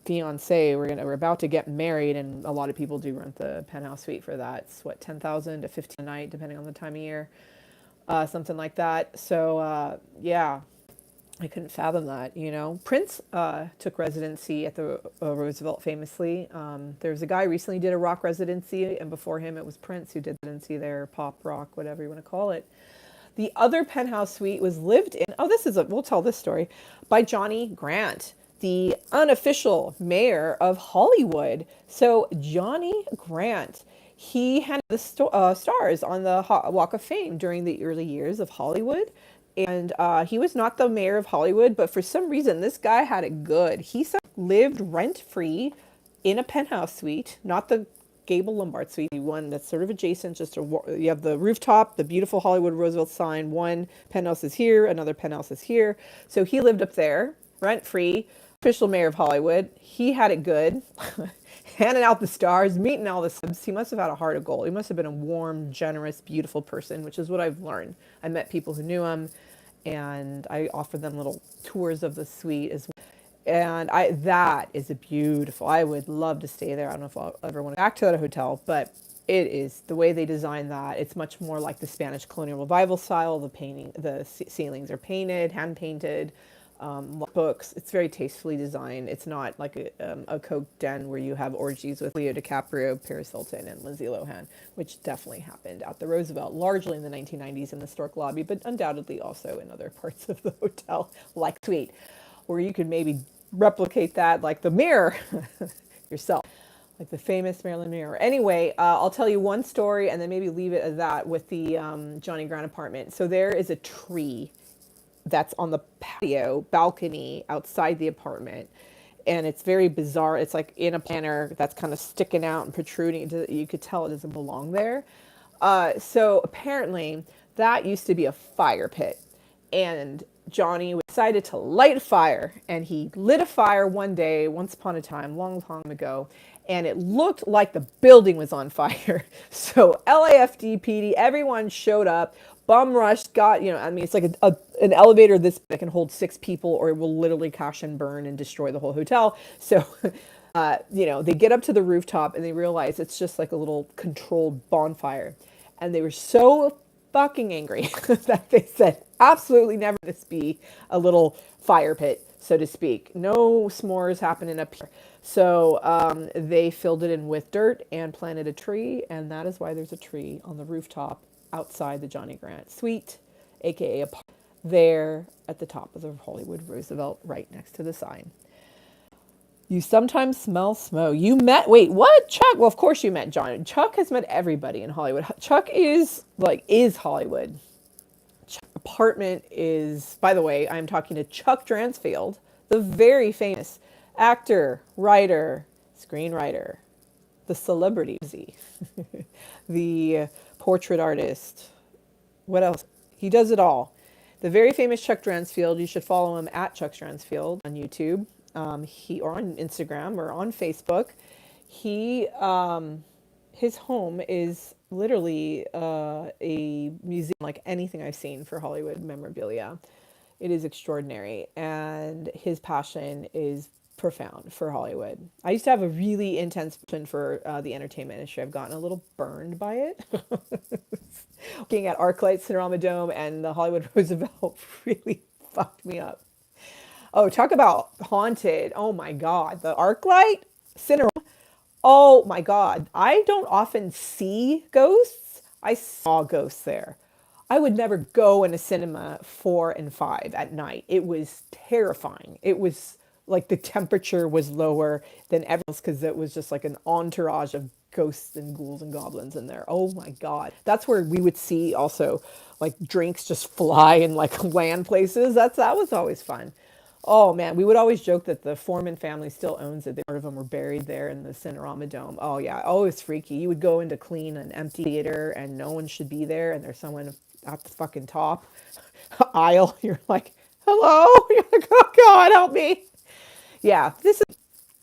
fiance. We're about to get married, and a lot of people do rent the penthouse suite for that. It's what, 10,000 to 15 a night, depending on the time of year, something like that. So yeah. I couldn't fathom that, you know. Prince took residency at the Roosevelt famously. There's a guy recently did a rock residency, and before him it was Prince who did residency there, pop, rock, whatever you want to call it. The other penthouse suite was lived in, we'll tell this story, by Johnny Grant, the unofficial mayor of Hollywood. So Johnny Grant, he had the stars on the Walk of Fame during the early years of Hollywood. And he was not the mayor of Hollywood, but for some reason, this guy had it good. He lived rent-free in a penthouse suite, not the Gable Lombard suite, the one that's sort of adjacent. You have the rooftop, the beautiful Hollywood Roosevelt sign. One penthouse is here, another penthouse is here. So he lived up there, rent-free, official mayor of Hollywood. He had it good, handing out the stars, meeting all the subs. He must have had a heart of gold. He must have been a warm, generous, beautiful person, which is what I've learned. I met people who knew him, and I offered them little tours of the suite as well. And that is a beautiful, I would love to stay there. I don't know if I'll ever want to go back to that hotel, but it is the way they designed that. It's much more like the Spanish colonial revival style. The painting, the ceilings are painted, hand painted. Books. It's very tastefully designed. It's not like a Coke den where you have orgies with Leo DiCaprio, Paris Hilton, and Lindsay Lohan, which definitely happened at the Roosevelt, largely in the 1990s in the historic lobby, but undoubtedly also in other parts of the hotel, like suite, where you could maybe replicate that, like the mirror yourself, like the famous Marilyn mirror. Anyway, I'll tell you one story and then maybe leave it at that with the Johnny Grant apartment. So there is a tree that's on the patio balcony outside the apartment, and it's very bizarre. It's like in a planter that's kind of sticking out and protruding. You could tell it doesn't belong there. So apparently that used to be a fire pit, and Johnny decided to light a fire, and he lit a fire one day, once upon a time, long time ago, and it looked like the building was on fire. So LAFD, PD, everyone showed up, bum rushed, it's like an elevator that can hold 6 people, or it will literally crash and burn and destroy the whole hotel. So, they get up to the rooftop and they realize it's just like a little controlled bonfire. And they were so fucking angry that they said, absolutely never this be a little fire pit, so to speak. No s'mores happening up here. So they filled it in with dirt and planted a tree, and that is why there's a tree on the rooftop outside the Johnny Grant Suite, aka a park, there at the top of the Hollywood Roosevelt, right next to the sign. You sometimes smell smoke. You met, wait, what? Chuck? Well, of course you met John. Chuck has met everybody in Hollywood. Chuck is Hollywood. Chuck's apartment is, by the way, I'm talking to Chuck Dransfield, the very famous actor, writer, screenwriter, the celebrity, the portrait artist. What else? He does it all. The very famous Chuck Dransfield. You should follow him at Chuck Dransfield on YouTube. Or on Instagram or on Facebook. His home is literally a museum like anything I've seen for Hollywood memorabilia. It is extraordinary, and his passion is profound for Hollywood. I used to have a really intense passion for the entertainment industry. I've gotten a little burned by it. Looking at ArcLight, Cinerama Dome, and the Hollywood Roosevelt really fucked me up. Oh, talk about haunted. Oh my God. The ArcLight Cinema. Oh my God. I don't often see ghosts. I saw ghosts there. I would never go in a cinema 4 and 5 at night. It was terrifying. It was like the temperature was lower than ever else because it was just like an entourage of ghosts and ghouls and goblins in there. Oh my God. That's where we would see also like drinks just fly in like land places. That was always fun. Oh man, we would always joke that the Foreman family still owns it. Part of them were buried there in the Cinerama Dome. Oh yeah, oh it's freaky. You would go in to clean an empty theater and no one should be there, and there's someone at the fucking top aisle. You're like, hello? You're like, oh God, help me. Yeah,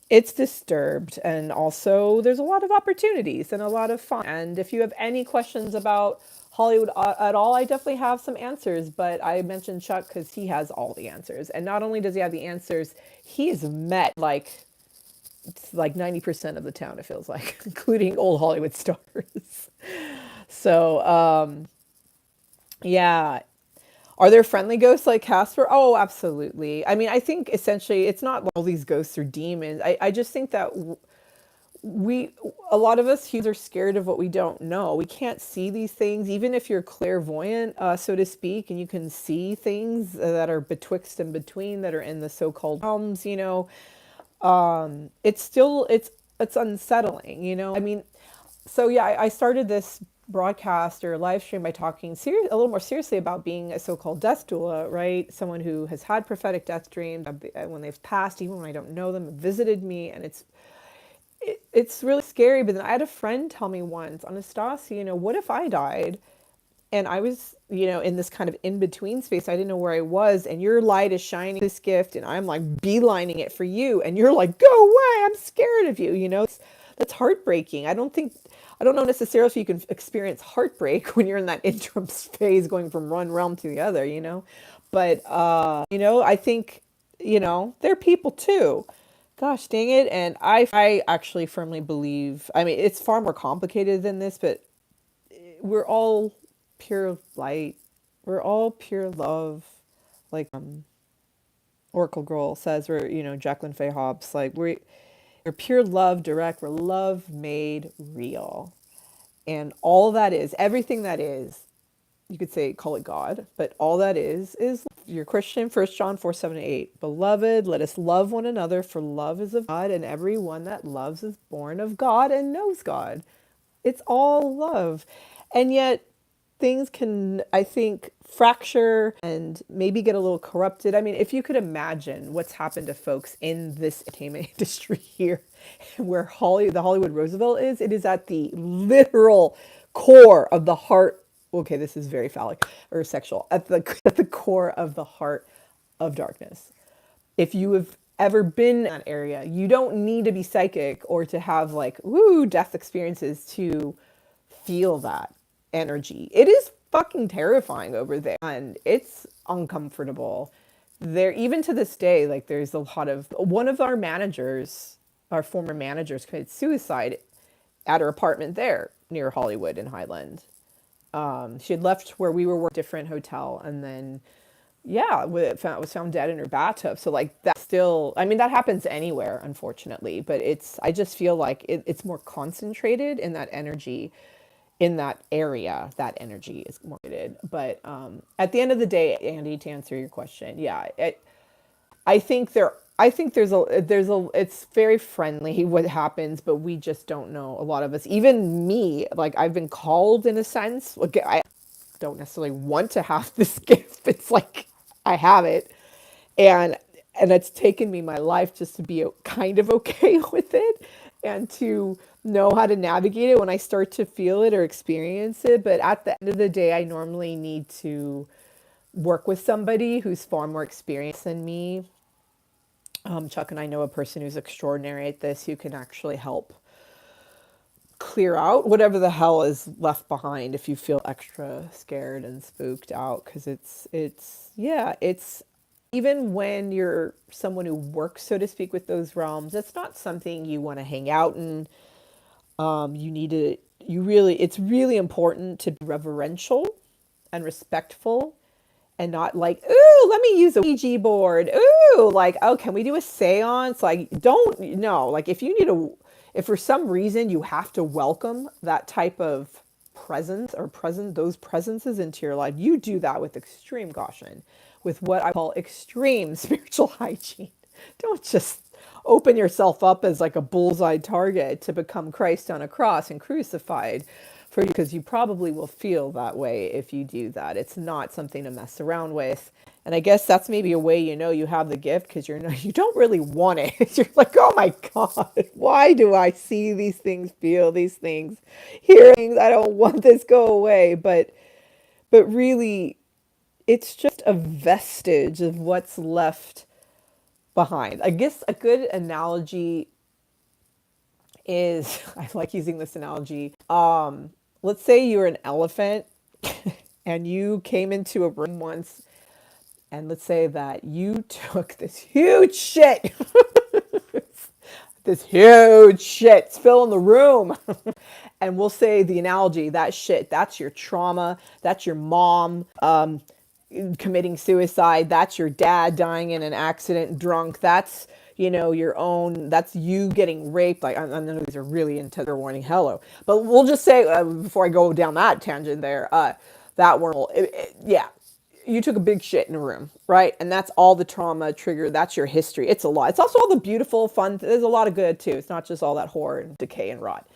it's disturbed, and also there's a lot of opportunities and a lot of fun. And if you have any questions about Hollywood at all, I definitely have some answers, but I mentioned Chuck because he has all the answers. And not only does he have the answers, he's met like 90% of the town, it feels like, including old Hollywood stars. So, yeah. Are there friendly ghosts like Casper? Oh, absolutely. I mean, I think essentially it's not all these ghosts are demons. I just think that a lot of us humans are scared of what we don't know. We can't see these things, even if you're clairvoyant, so to speak, and you can see things that are betwixt and between, that are in the so-called realms, it's unsettling, I mean, so yeah, I started this broadcast or live stream by talking a little more seriously about being a so-called death doula, right? Someone who has had prophetic death dreams when they've passed, even when I don't know them, visited me, and it's really scary. But then I had a friend tell me once, Anastasia, what if I died and I was, in this kind of in-between space, I didn't know where I was, and your light is shining this gift, and I'm like beelining it for you, and you're like, go away, I'm scared of you, that's heartbreaking. I don't know necessarily if you can experience heartbreak when you're in that interim phase going from one realm to the other, but, I think, they're people too. Gosh dang it. And I actually firmly believe, I mean, it's far more complicated than this, but we're all pure light. We're all pure love. Like Oracle Girl says, we're, Jacqueline Faye Hobbs, like we're pure love direct. We're love made real. And all that is, everything that is, you could say, call it God, but all that is you're Christian, 1 John 4:7-8. Beloved, let us love one another, for love is of God, and everyone that loves is born of God and knows God. It's all love. And yet things can, I think, fracture and maybe get a little corrupted. I mean, if you could imagine what's happened to folks in this entertainment industry here, where the Hollywood Roosevelt is, it is at the literal core of the heart. Okay, this is very phallic or sexual. At the core of the heart of darkness. If you have ever been in that area, you don't need to be psychic or to have like, death experiences to feel that energy. It is fucking terrifying over there, and it's uncomfortable. There, even to this day, like there's a lot of, one of our former managers committed suicide at her apartment there near Hollywood in Highland. She had left where we were working, different hotel, and then yeah, was found dead in her bathtub. So like that still, I mean, that happens anywhere, unfortunately, but I just feel like it's more concentrated in that energy, in that area. That energy is more concentrated. But at the end of the day, Andy, to answer your question, yeah, I think it's very friendly what happens, but we just don't know. A lot of us, even me, like I've been called in a sense. Like I don't necessarily want to have this gift. It's like I have it, and it's taken me my life just to be kind of okay with it, and to know how to navigate it when I start to feel it or experience it. But at the end of the day, I normally need to work with somebody who's far more experienced than me. Chuck and I know a person who's extraordinary at this, who can actually help clear out whatever the hell is left behind if you feel extra scared and spooked out. Because it's even when you're someone who works, so to speak, with those realms, it's not something you want to hang out in. You need to, it's really important to be reverential and respectful, and not like, ooh, let me use a Ouija board. Ooh, like, oh, can we do a seance? Like, don't, no, like if for some reason you have to welcome that type of presence or those presences into your life, you do that with extreme caution, with what I call extreme spiritual hygiene. Don't just open yourself up as like a bullseye target to become Christ on a cross and crucified for you, because you probably will feel that way if you do that. It's not something to mess around with. And I guess that's maybe a way you have the gift, because you don't really want it. You're like, oh my God, why do I see these things, feel these things, hear things? I don't want this, go away. But really, it's just a vestige of what's left behind. I guess a good analogy is, I like using this analogy. Let's say you're an elephant and you came into a room once, and let's say that you took this huge shit, this huge shit, spill in the room. And we'll say the analogy, that shit, that's your trauma, that's your mom committing suicide, that's your dad dying in an accident drunk, that's your own, that's you getting raped. Like, I know these are really intense, warning, hello, but we'll just say, before I go down that tangent there, that world, yeah, you took a big shit in a room, right? And that's all the trauma trigger. That's your history. It's a lot. It's also all the beautiful, fun. There's a lot of good too. It's not just all that horror and decay and rot.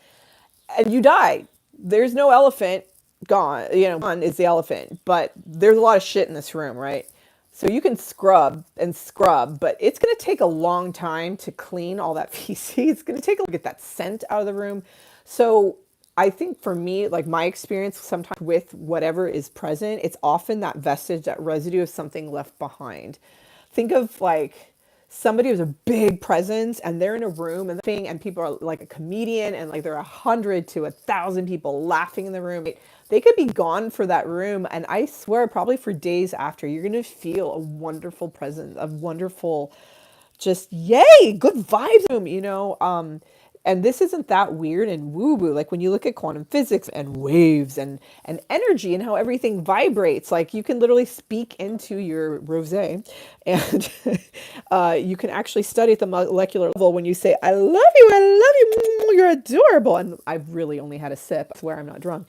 And you died. There's no elephant gone. Gone is the elephant, but there's a lot of shit in this room, right? So you can scrub and scrub, but it's going to take a long time to clean all that feces. It's going to take a look at that scent out of the room. So I think for me, like my experience sometimes with whatever is present, it's often that vestige, that residue of something left behind. Think of like somebody who's a big presence and they're in a room and people are like a comedian, and like there are 100 to 1,000 people laughing in the room. They could be gone for that room, and I swear probably for days after, you're going to feel a wonderful presence, a wonderful, just yay, good vibes room, and this isn't that weird and woo-woo. Like when you look at quantum physics and waves and energy and how everything vibrates, like you can literally speak into your rosé, and you can actually study at the molecular level when you say, I love you, you're adorable. And I've really only had a sip. I swear I'm not drunk.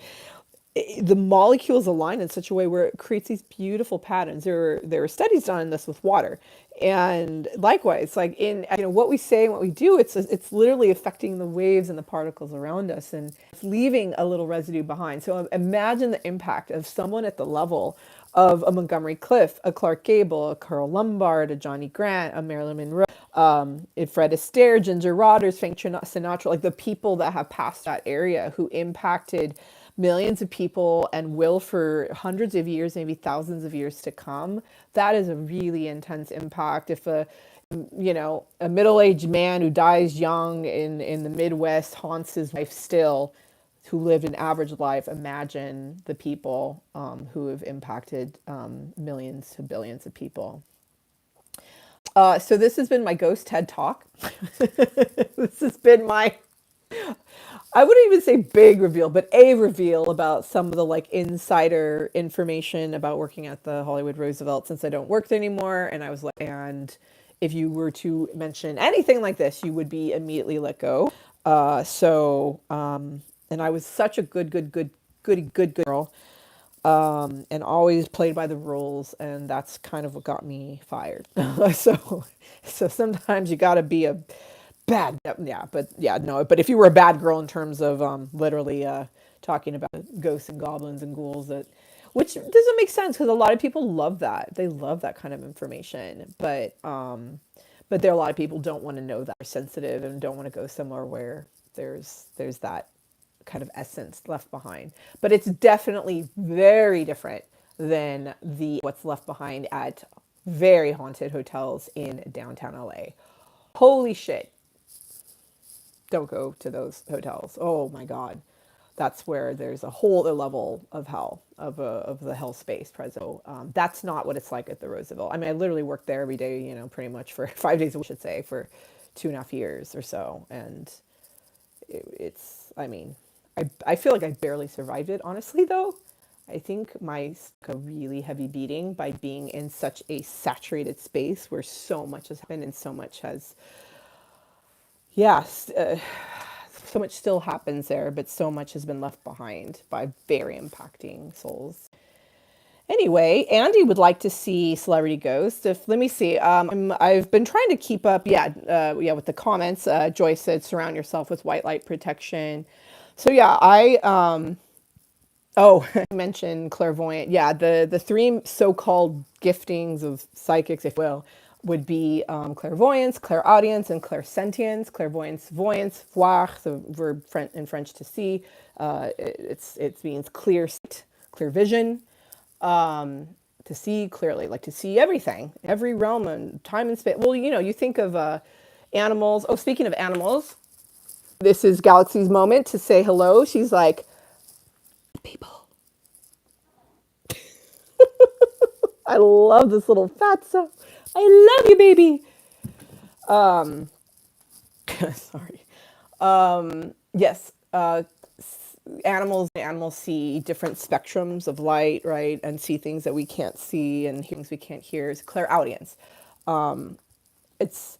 The molecules align in such a way where it creates these beautiful patterns. There are studies done on this with water, and likewise, like in what we say and what we do, it's literally affecting the waves and the particles around us, and it's leaving a little residue behind. So imagine the impact of someone at the level of a Montgomery Clift, a Clark Gable, a Carl Lombard, a Johnny Grant, a Marilyn Monroe, Fred Astaire, Ginger Rogers, Frank Sinatra, like the people that have passed that area who impacted millions of people and will for hundreds of years, maybe thousands of years to come. That is a really intense impact. If a middle-aged man who dies young in the Midwest haunts his wife still, who lived an average life, imagine the people who have impacted millions to billions of people. So this has been my Ghost TED Talk. This has been my I wouldn't even say big reveal, but a reveal about some of the like insider information about working at the Hollywood Roosevelt since I don't work there anymore. And I was like, and if you were to mention anything like this, you would be immediately let go. And I was such a good girl, and always played by the rules, and that's kind of what got me fired. so, so sometimes you got to be a bad, yeah, but yeah, no, but if you were a bad girl in terms of literally talking about ghosts and goblins and ghouls, that which doesn't make sense because a lot of people love that. They love that kind of information, but there are a lot of people don't want to know that, are sensitive and don't want to go somewhere where there's that kind of essence left behind. But it's definitely very different than the what's left behind at very haunted hotels in downtown LA. Holy shit. Don't go to those hotels. Oh my God. That's where there's a whole other level of hell, of the hell space present. So, that's not what it's like at the Roosevelt. I mean, I literally worked there every day, you know, pretty much for 5 days a week, I should say, for 2.5 years or so. And I mean, I feel like I barely survived it, honestly, though. I think my took a really heavy beating by being in such a saturated space where so much has happened and so much has, yes, so much still happens there, but so much has been left behind by very impacting souls. Anyway, Andy would like to see Celebrity Ghost. If let me see, I've been trying to keep up. Yeah, yeah, with the comments. Joyce said, "Surround yourself with white light protection." So yeah, oh, I mentioned clairvoyant. Yeah, the three so-called giftings of psychics, if you will, would be clairvoyance, clairaudience, and clairsentience. Clairvoyance, voyance, voir, the verb in French to see. It means clear sight, clear vision, to see clearly, like to see everything, every realm and time and space. Well, you know, you think of animals. Oh, speaking of animals, this is Galaxy's moment to say hello. She's like, people. I love this little fatso. I love you, baby. Sorry. Yes. Animals see different spectrums of light, right, and see things that we can't see and hear things we can't hear. It's clairaudience. It's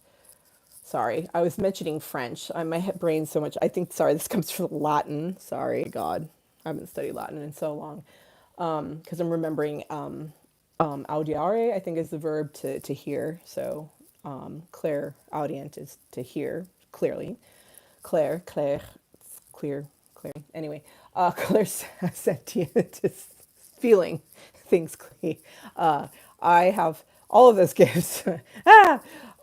sorry, I was mentioning French. My brain so much. I think sorry, this comes from Latin. Sorry, God, I haven't studied Latin in so long. Because I'm remembering audiare, I think is the verb to hear. So clairaudient is to hear clearly. Claire, it's clear, clear. Anyway, clairsentient is feeling things clearly. I have all of those gifts.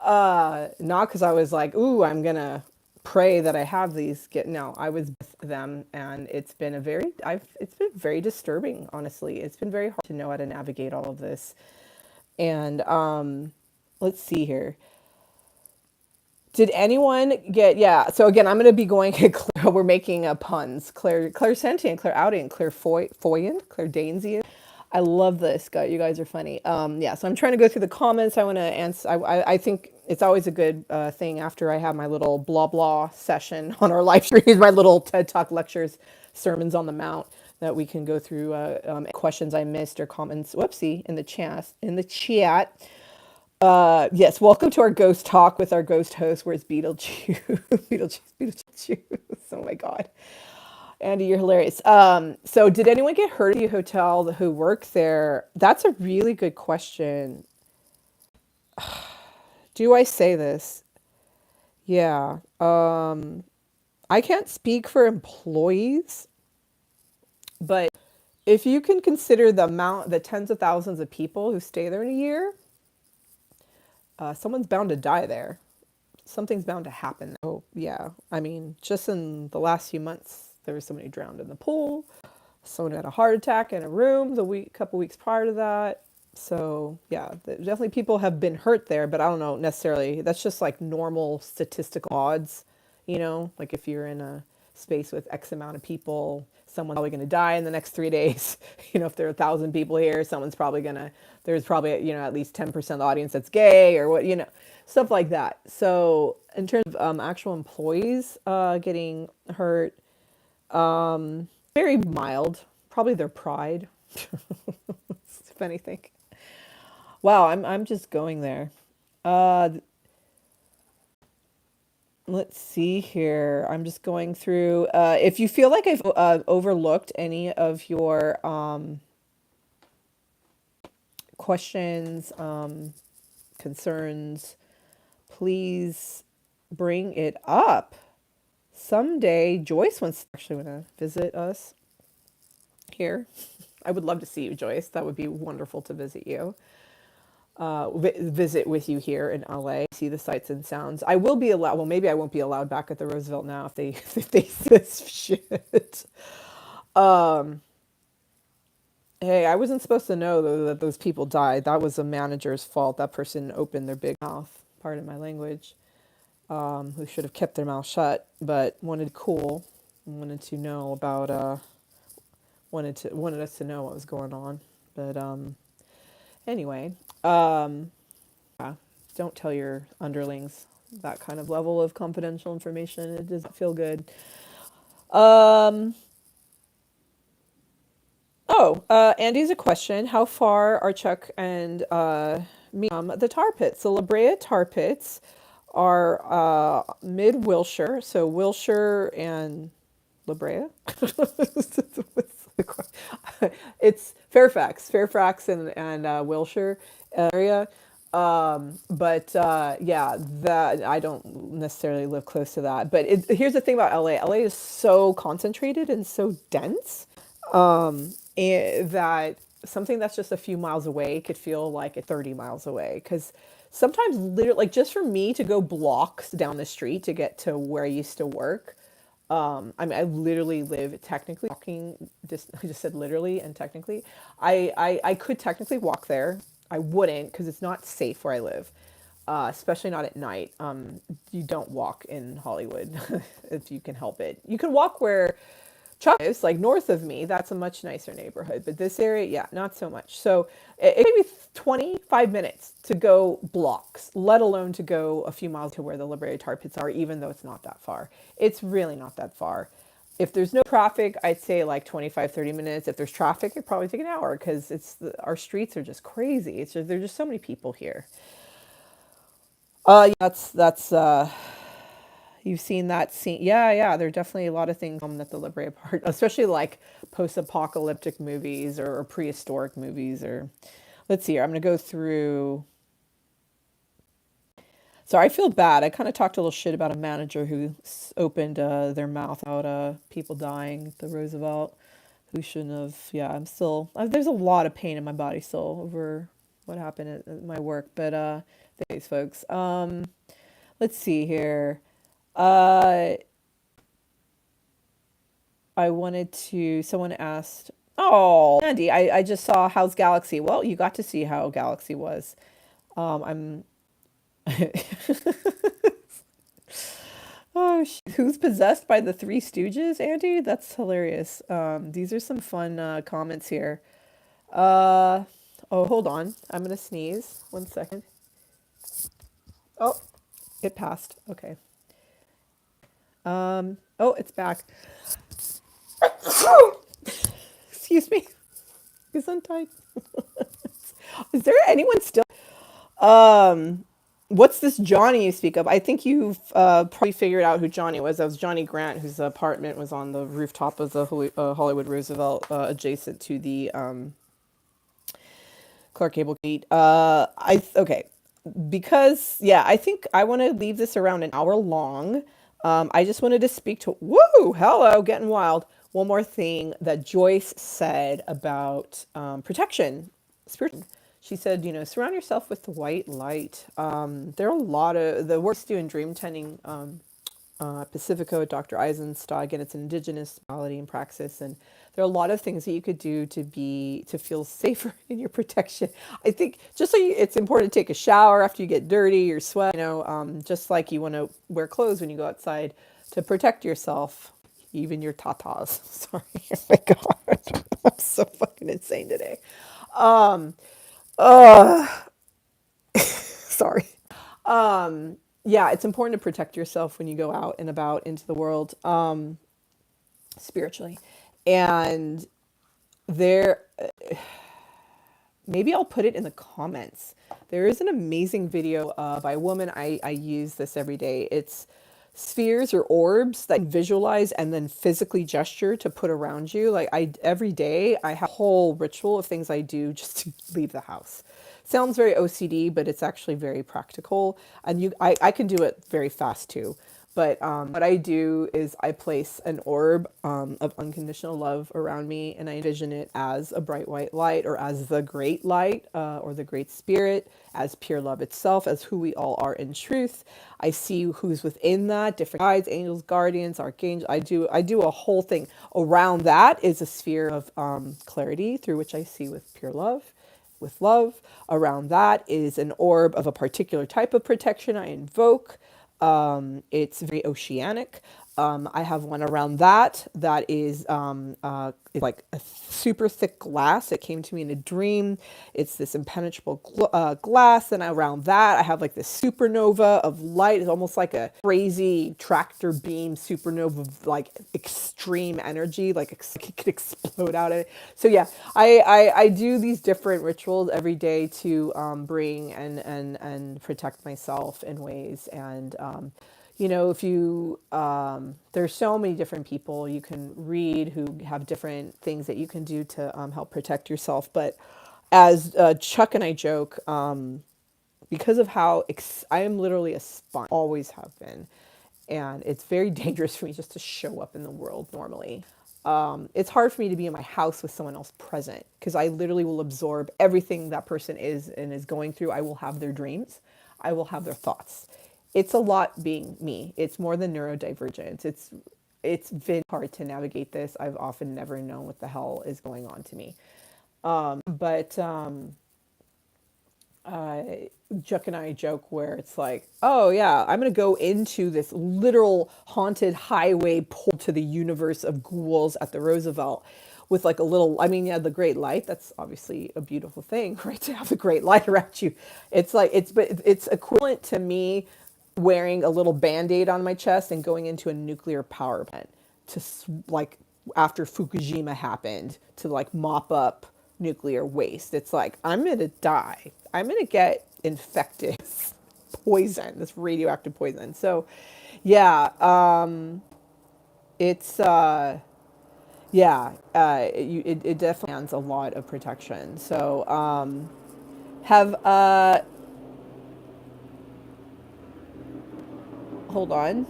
Not because I was like, ooh, I'm gonna pray that I have these. No, I was with them, and it's been very disturbing. Honestly, it's been very hard to know how to navigate all of this. And let's see here. Did anyone get, yeah, so again, I'm going to be going, we're making puns. Clairsentient, clairaudient, clairvoyant, clairdainsian. I love this, guy. You guys are funny. Yeah, so I'm trying to go through the comments. I want to answer, I think it's always a good thing after I have my little blah blah session on our live streams, my little TED Talk lectures, sermons on the Mount, that we can go through questions I missed or comments, whoopsie, in the chat. Yes, welcome to our ghost talk with our ghost host. Where's Beetlejuice? Beetlejuice. Oh my God. Andy, you're hilarious. So did anyone get hurt at the hotel who worked there? That's a really good question. Do I say this? Yeah. I can't speak for employees, but if you can consider the tens of thousands of people who stay there in a year, someone's bound to die there. Something's bound to happen. Oh, yeah. I mean, just in the last few months, there was somebody drowned in the pool. Someone had a heart attack in a room couple weeks prior to that. So, yeah, definitely people have been hurt there, but I don't know necessarily. That's just like normal statistical odds, you know? Like if you're in a space with X amount of people, someone's probably going to die in the next 3 days. You know, if there are 1,000 people here, there's probably, you know, at least 10% of the audience that's gay or what, you know, stuff like that. So in terms of actual employees getting hurt, Very mild. Probably their pride, if anything. Wow, I'm just going there. Uh, let's see here. I'm just going through. If you feel like I've overlooked any of your questions, concerns, please bring it up. Someday, Joyce wants actually want to visit us here. I would love to see you, Joyce. That would be wonderful to visit you. Visit with you here in LA, see the sights and sounds. I will be allowed. Well, maybe I won't be allowed back at the Roosevelt now if they if they see this shit. Um, hey, I wasn't supposed to know though that those people died. That was a manager's fault. That person opened their big mouth. Pardon my language. Who should have kept their mouth shut, but wanted cool, wanted to know about wanted us to know what was going on. But anyway, yeah, don't tell your underlings that kind of level of confidential information. It doesn't feel good. Um, Andy's a question. How far are Chuck and me from the tar pits? The La Brea tar pits are mid Wilshire, so Wilshire and La Brea. It's Fairfax and Wilshire area. But yeah, that I don't necessarily live close to that. But here's the thing about LA. LA is so concentrated and so dense that something that's just a few miles away could feel like it's 30 miles away. Because sometimes, literally, like just for me to go blocks down the street to get to where I used to work, I mean, I literally live technically walking. Just I just said literally and technically. I could technically walk there. I wouldn't because it's not safe where I live, especially not at night. You don't walk in Hollywood if you can help it. You can walk where Chuck is, like north of me. That's a much nicer neighborhood. But this area, yeah, not so much. So it may be 25 minutes to go blocks, let alone to go a few miles to where the La Brea tar pits are, even though it's not that far. It's really not that far. If there's no traffic, I'd say like 25, 30 minutes. If there's traffic, it'd probably take an hour because our streets are just crazy. It's just, there's just so many people here. Yeah, that's you've seen that scene. Yeah, yeah, there are definitely a lot of things that the La Brea part, especially like post-apocalyptic movies or prehistoric movies or let's see here. I'm going to go through. So I feel bad. I kind of talked a little shit about a manager who opened their mouth about people dying at the Roosevelt who shouldn't have. Yeah, I'm still, there's a lot of pain in my body still over what happened at my work. But thanks, folks. Let's see here. Uh, I wanted to, someone asked, oh, Andy, I just saw How's Galaxy. Well, you got to see how Galaxy was. I'm, oh, who's possessed by the Three Stooges, Andy? That's hilarious. These are some fun comments here. Uh, oh, hold on. I'm going to sneeze. 1 second. Oh, it passed. Okay. Oh, it's back. Excuse me. Gesundheit. Is there anyone still? What's this Johnny you speak of? I think you've probably figured out who Johnny was. That was Johnny Grant, whose apartment was on the rooftop of the Hollywood Roosevelt, adjacent to the Clark Gable Gate. Okay, because yeah, I think I want to leave this around an hour long. I just wanted to speak to woo, hello, getting wild. One more thing that Joyce said about protection, spiritual. She said, you know, surround yourself with the white light. There are a lot of the work to do in dream tending. Pacifico, Dr. Eisenstadt. Again, it's an indigenous malady and praxis, and there are a lot of things that you could do to feel safer in your protection. I think just so it's important to take a shower after you get dirty or sweat. You know, just like you want to wear clothes when you go outside to protect yourself, even your tatas. Sorry, oh my god, I'm so fucking insane today. Um, uh, sorry. Yeah, it's important to protect yourself when you go out and about into the world. spiritually. And there, maybe I'll put it in the comments. There is an amazing video by a woman. I use this every day. It's spheres or orbs that you visualize and then physically gesture to put around you. Like every day I have a whole ritual of things I do just to leave the house. Sounds very OCD, but it's actually very practical. And I can do it very fast too. But what I do is I place an orb of unconditional love around me, and I envision it as a bright white light, or as the great light, or the great spirit, as pure love itself, as who we all are in truth. I see who's within that, different guides, angels, guardians, archangels. I do a whole thing. Around that is a sphere of clarity through which I see with pure love. With love. Around that is an orb of a particular type of protection I invoke. It's very oceanic. I have one around that is it's like a super thick glass. It came to me in a dream. It's this impenetrable glass. And around that, I have like this supernova of light. It's almost like a crazy tractor beam supernova of like extreme energy, like it could explode out of it. So yeah, I do these different rituals every day to bring and protect myself in ways. And if you, there's so many different people you can read who have different things that you can do to help protect yourself. But as Chuck and I joke, because of how I am literally a sponge, always have been, and it's very dangerous for me just to show up in the world normally. It's hard for me to be in my house with someone else present, because I literally will absorb everything that person is and is going through. I will have their dreams. I will have their thoughts. It's a lot being me. It's more than neurodivergence. It's been hard to navigate this. I've often never known what the hell is going on to me. But Chuck and I joke where it's like, oh yeah, I'm going to go into this literal haunted highway pulled to the universe of ghouls at the Roosevelt with like a little, the great light. That's obviously a beautiful thing, right? To have the great light around you. But it's equivalent to me wearing a little Band-Aid on my chest and going into a nuclear power plant to like after Fukushima happened to like mop up nuclear waste. It's like, I'm going to die. I'm going to get infected. Poison, this radioactive poison. So yeah, it definitely has a lot of protection. So hold on.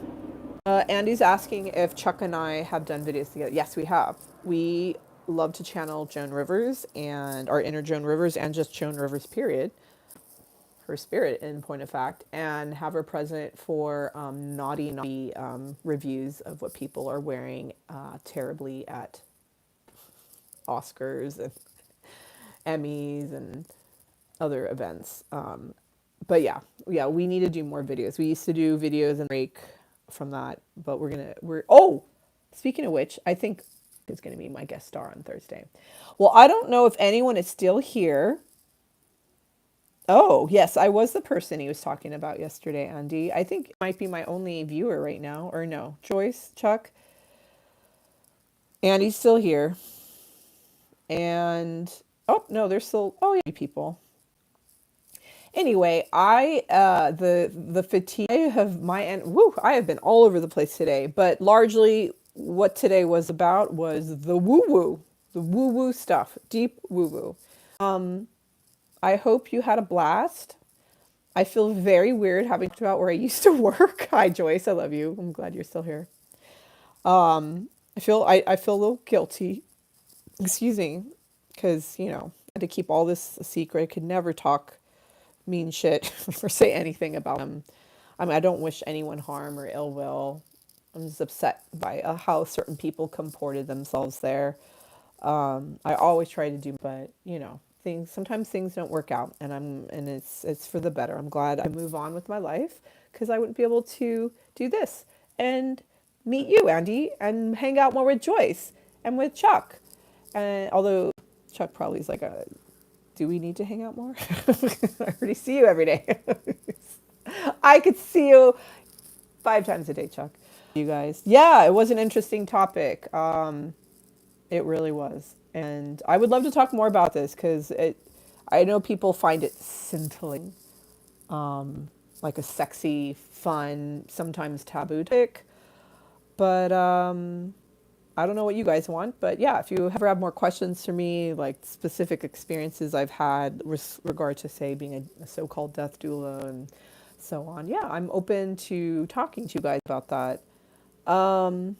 Andy's asking if Chuck and I have done videos together. Yes, we have. We love to channel Joan Rivers and our inner Joan Rivers, and just Joan Rivers, period. Her spirit, in point of fact, and have her present for naughty reviews of what people are wearing terribly at Oscars and Emmys and other events. But yeah, we need to do more videos. We used to do videos and break from that, but speaking of which, I think is going to be my guest star on Thursday. Well, I don't know if anyone is still here. Oh, yes, I was the person he was talking about yesterday, Andy. I think it might be my only viewer right now, or no. Joyce, Chuck, Andy's still here. And, oh, no, there's still, people. Anyway, the fatigue of my end, I have been all over the place today, but largely what today was about was the woo-woo stuff, deep woo-woo. I hope you had a blast. I feel very weird having talked about where I used to work. Hi, Joyce, I love you. I'm glad you're still here. I feel a little guilty, excuse me, because, I had to keep all this a secret. I could never talk mean shit or say anything about them. I don't wish anyone harm or ill will. I'm just upset by how certain people comported themselves there. I always try to do, but sometimes things don't work out, and it's for the better. I'm glad I move on with my life, because I wouldn't be able to do this and meet you, Andy, and hang out more with Joyce and with Chuck. And although Chuck probably is like do we need to hang out more? I already see you every day. I could see you 5 times a day, Chuck. you guys. Yeah, it was an interesting topic. It really was. And I would love to talk more about this because I know people find it scintillating, like a sexy, fun, sometimes taboo topic. But I don't know what you guys want. But yeah, if you ever have more questions for me, like specific experiences I've had with regard to, say, being a so-called death doula and so on, yeah, I'm open to talking to you guys about that. Um,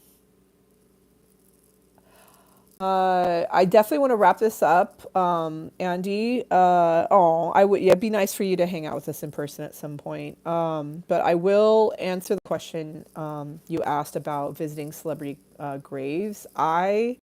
I definitely want to wrap this up, Andy. I would. Yeah, it'd be nice for you to hang out with us in person at some point. But I will answer the question you asked about visiting celebrity graves. I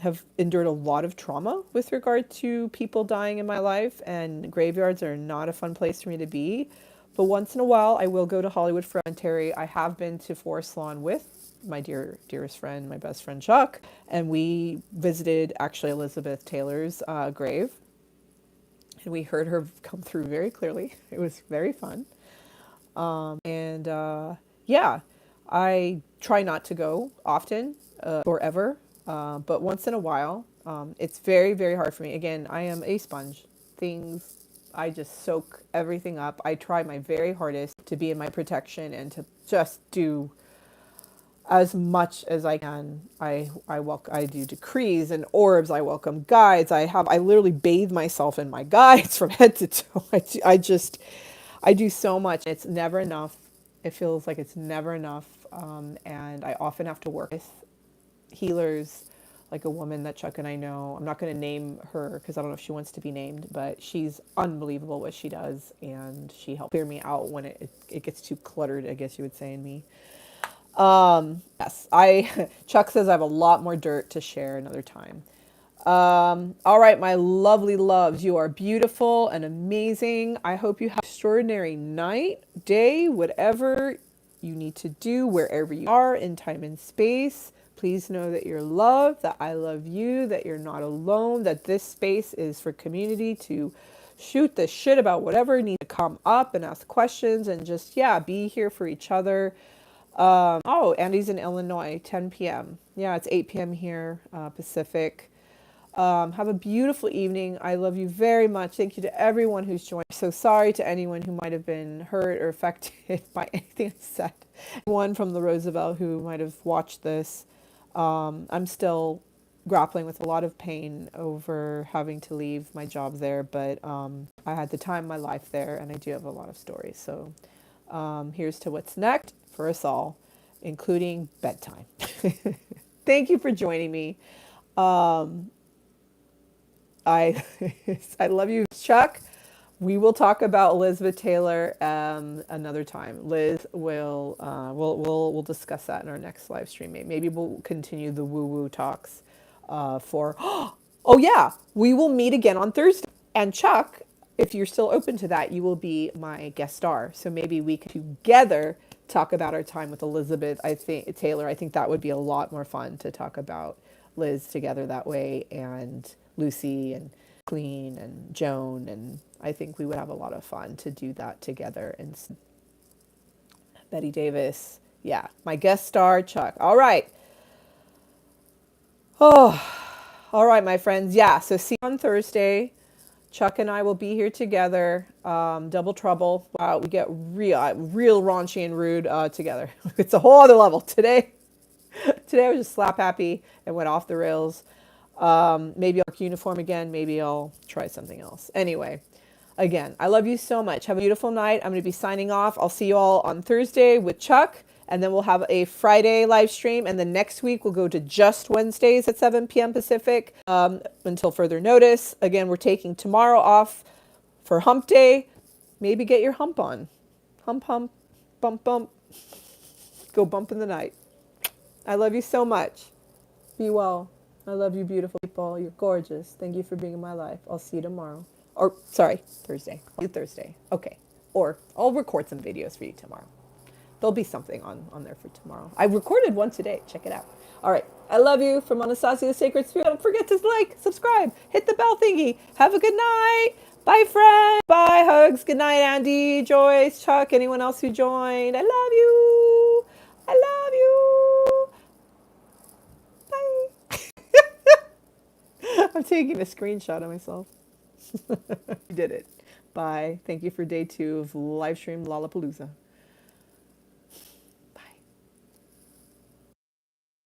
have endured a lot of trauma with regard to people dying in my life, and graveyards are not a fun place for me to be. But once in a while, I will go to Hollywood Cemetery. I have been to Forest Lawn with my dearest friend, my best friend Chuck, and we visited actually Elizabeth Taylor's grave, and we heard her come through very clearly. It was very fun, and yeah, I try not to go often or ever, but once in a while. It's very, very hard for me. Again, I am a sponge. I just soak everything up. I try my very hardest to be in my protection and to just do as much as I can. I do decrees and orbs. I welcome guides. I literally bathe myself in my guides from head to toe. I do so much. It's never enough. It feels like it's never enough. And I often have to work with healers, like a woman that Chuck and I know. I'm not going to name her because I don't know if she wants to be named, but she's unbelievable what she does, and she helps clear me out when it gets too cluttered, I guess you would say, in me. Yes, Chuck says I have a lot more dirt to share another time. All right, my lovely loves, you are beautiful and amazing. I hope you have an extraordinary night, day, whatever you need to do, wherever you are in time and space. Please know that you're loved, that I love you, that you're not alone, that this space is for community to shoot the shit about whatever needs to come up and ask questions and just, yeah, be here for each other. Oh, Andy's in Illinois, 10 p.m. Yeah, it's 8 p.m. here, Pacific. Have a beautiful evening. I love you very much. Thank you to everyone who's joined. So sorry to anyone who might have been hurt or affected by anything I said. One from the Roosevelt who might have watched this. I'm still grappling with a lot of pain over having to leave my job there, but I had the time of my life there, and I do have a lot of stories. So here's to what's next for us all, including bedtime. Thank you for joining me. I I love you, Chuck. We will talk about Elizabeth Taylor another time. Liz will we'll discuss that in our next live stream. Maybe we'll continue the woo-woo talks for oh yeah, we will meet again on Thursday. And Chuck, if you're still open to that, you will be my guest star. So maybe we could together talk about our time with Elizabeth, Taylor. I think that would be a lot more fun to talk about Liz together that way, and Lucy and Clean and Joan, and I think we would have a lot of fun to do that together. And Betty Davis, yeah, my guest star, Chuck. All right. Oh, all right, my friends. Yeah, so see you on Thursday. Chuck and I will be here together. Double trouble. Wow, we get real raunchy and rude together. It's a whole other level. Today I was just slap happy and went off the rails. Maybe I'll work uniform again. Maybe I'll try something else. Anyway, again, I love you so much. Have a beautiful night. I'm going to be signing off. I'll see you all on Thursday with Chuck, and then we'll have a Friday live stream. And then next week we'll go to just Wednesdays at 7 p.m. Pacific until further notice. Again, we're taking tomorrow off for hump day. Maybe get your hump on. Hump, hump, bump, bump. Go bump in the night. I love you so much. Be well. I love you, beautiful people. You're gorgeous. Thank you for being in my life. I'll see you tomorrow. Or, sorry, Thursday. I'll see you Thursday. Okay. Or I'll record some videos for you tomorrow. There'll be something on there for tomorrow. I recorded one today. Check it out. All right. I love you from Anastasia the Sacred Spirit. Don't forget to like, subscribe, hit the bell thingy. Have a good night. Bye, friends. Bye, hugs. Good night, Andy, Joyce, Chuck, anyone else who joined. I love you. I love you. taking a screenshot of myself. You did it. Bye. Thank you for day 2 of Livestream Lollapalooza.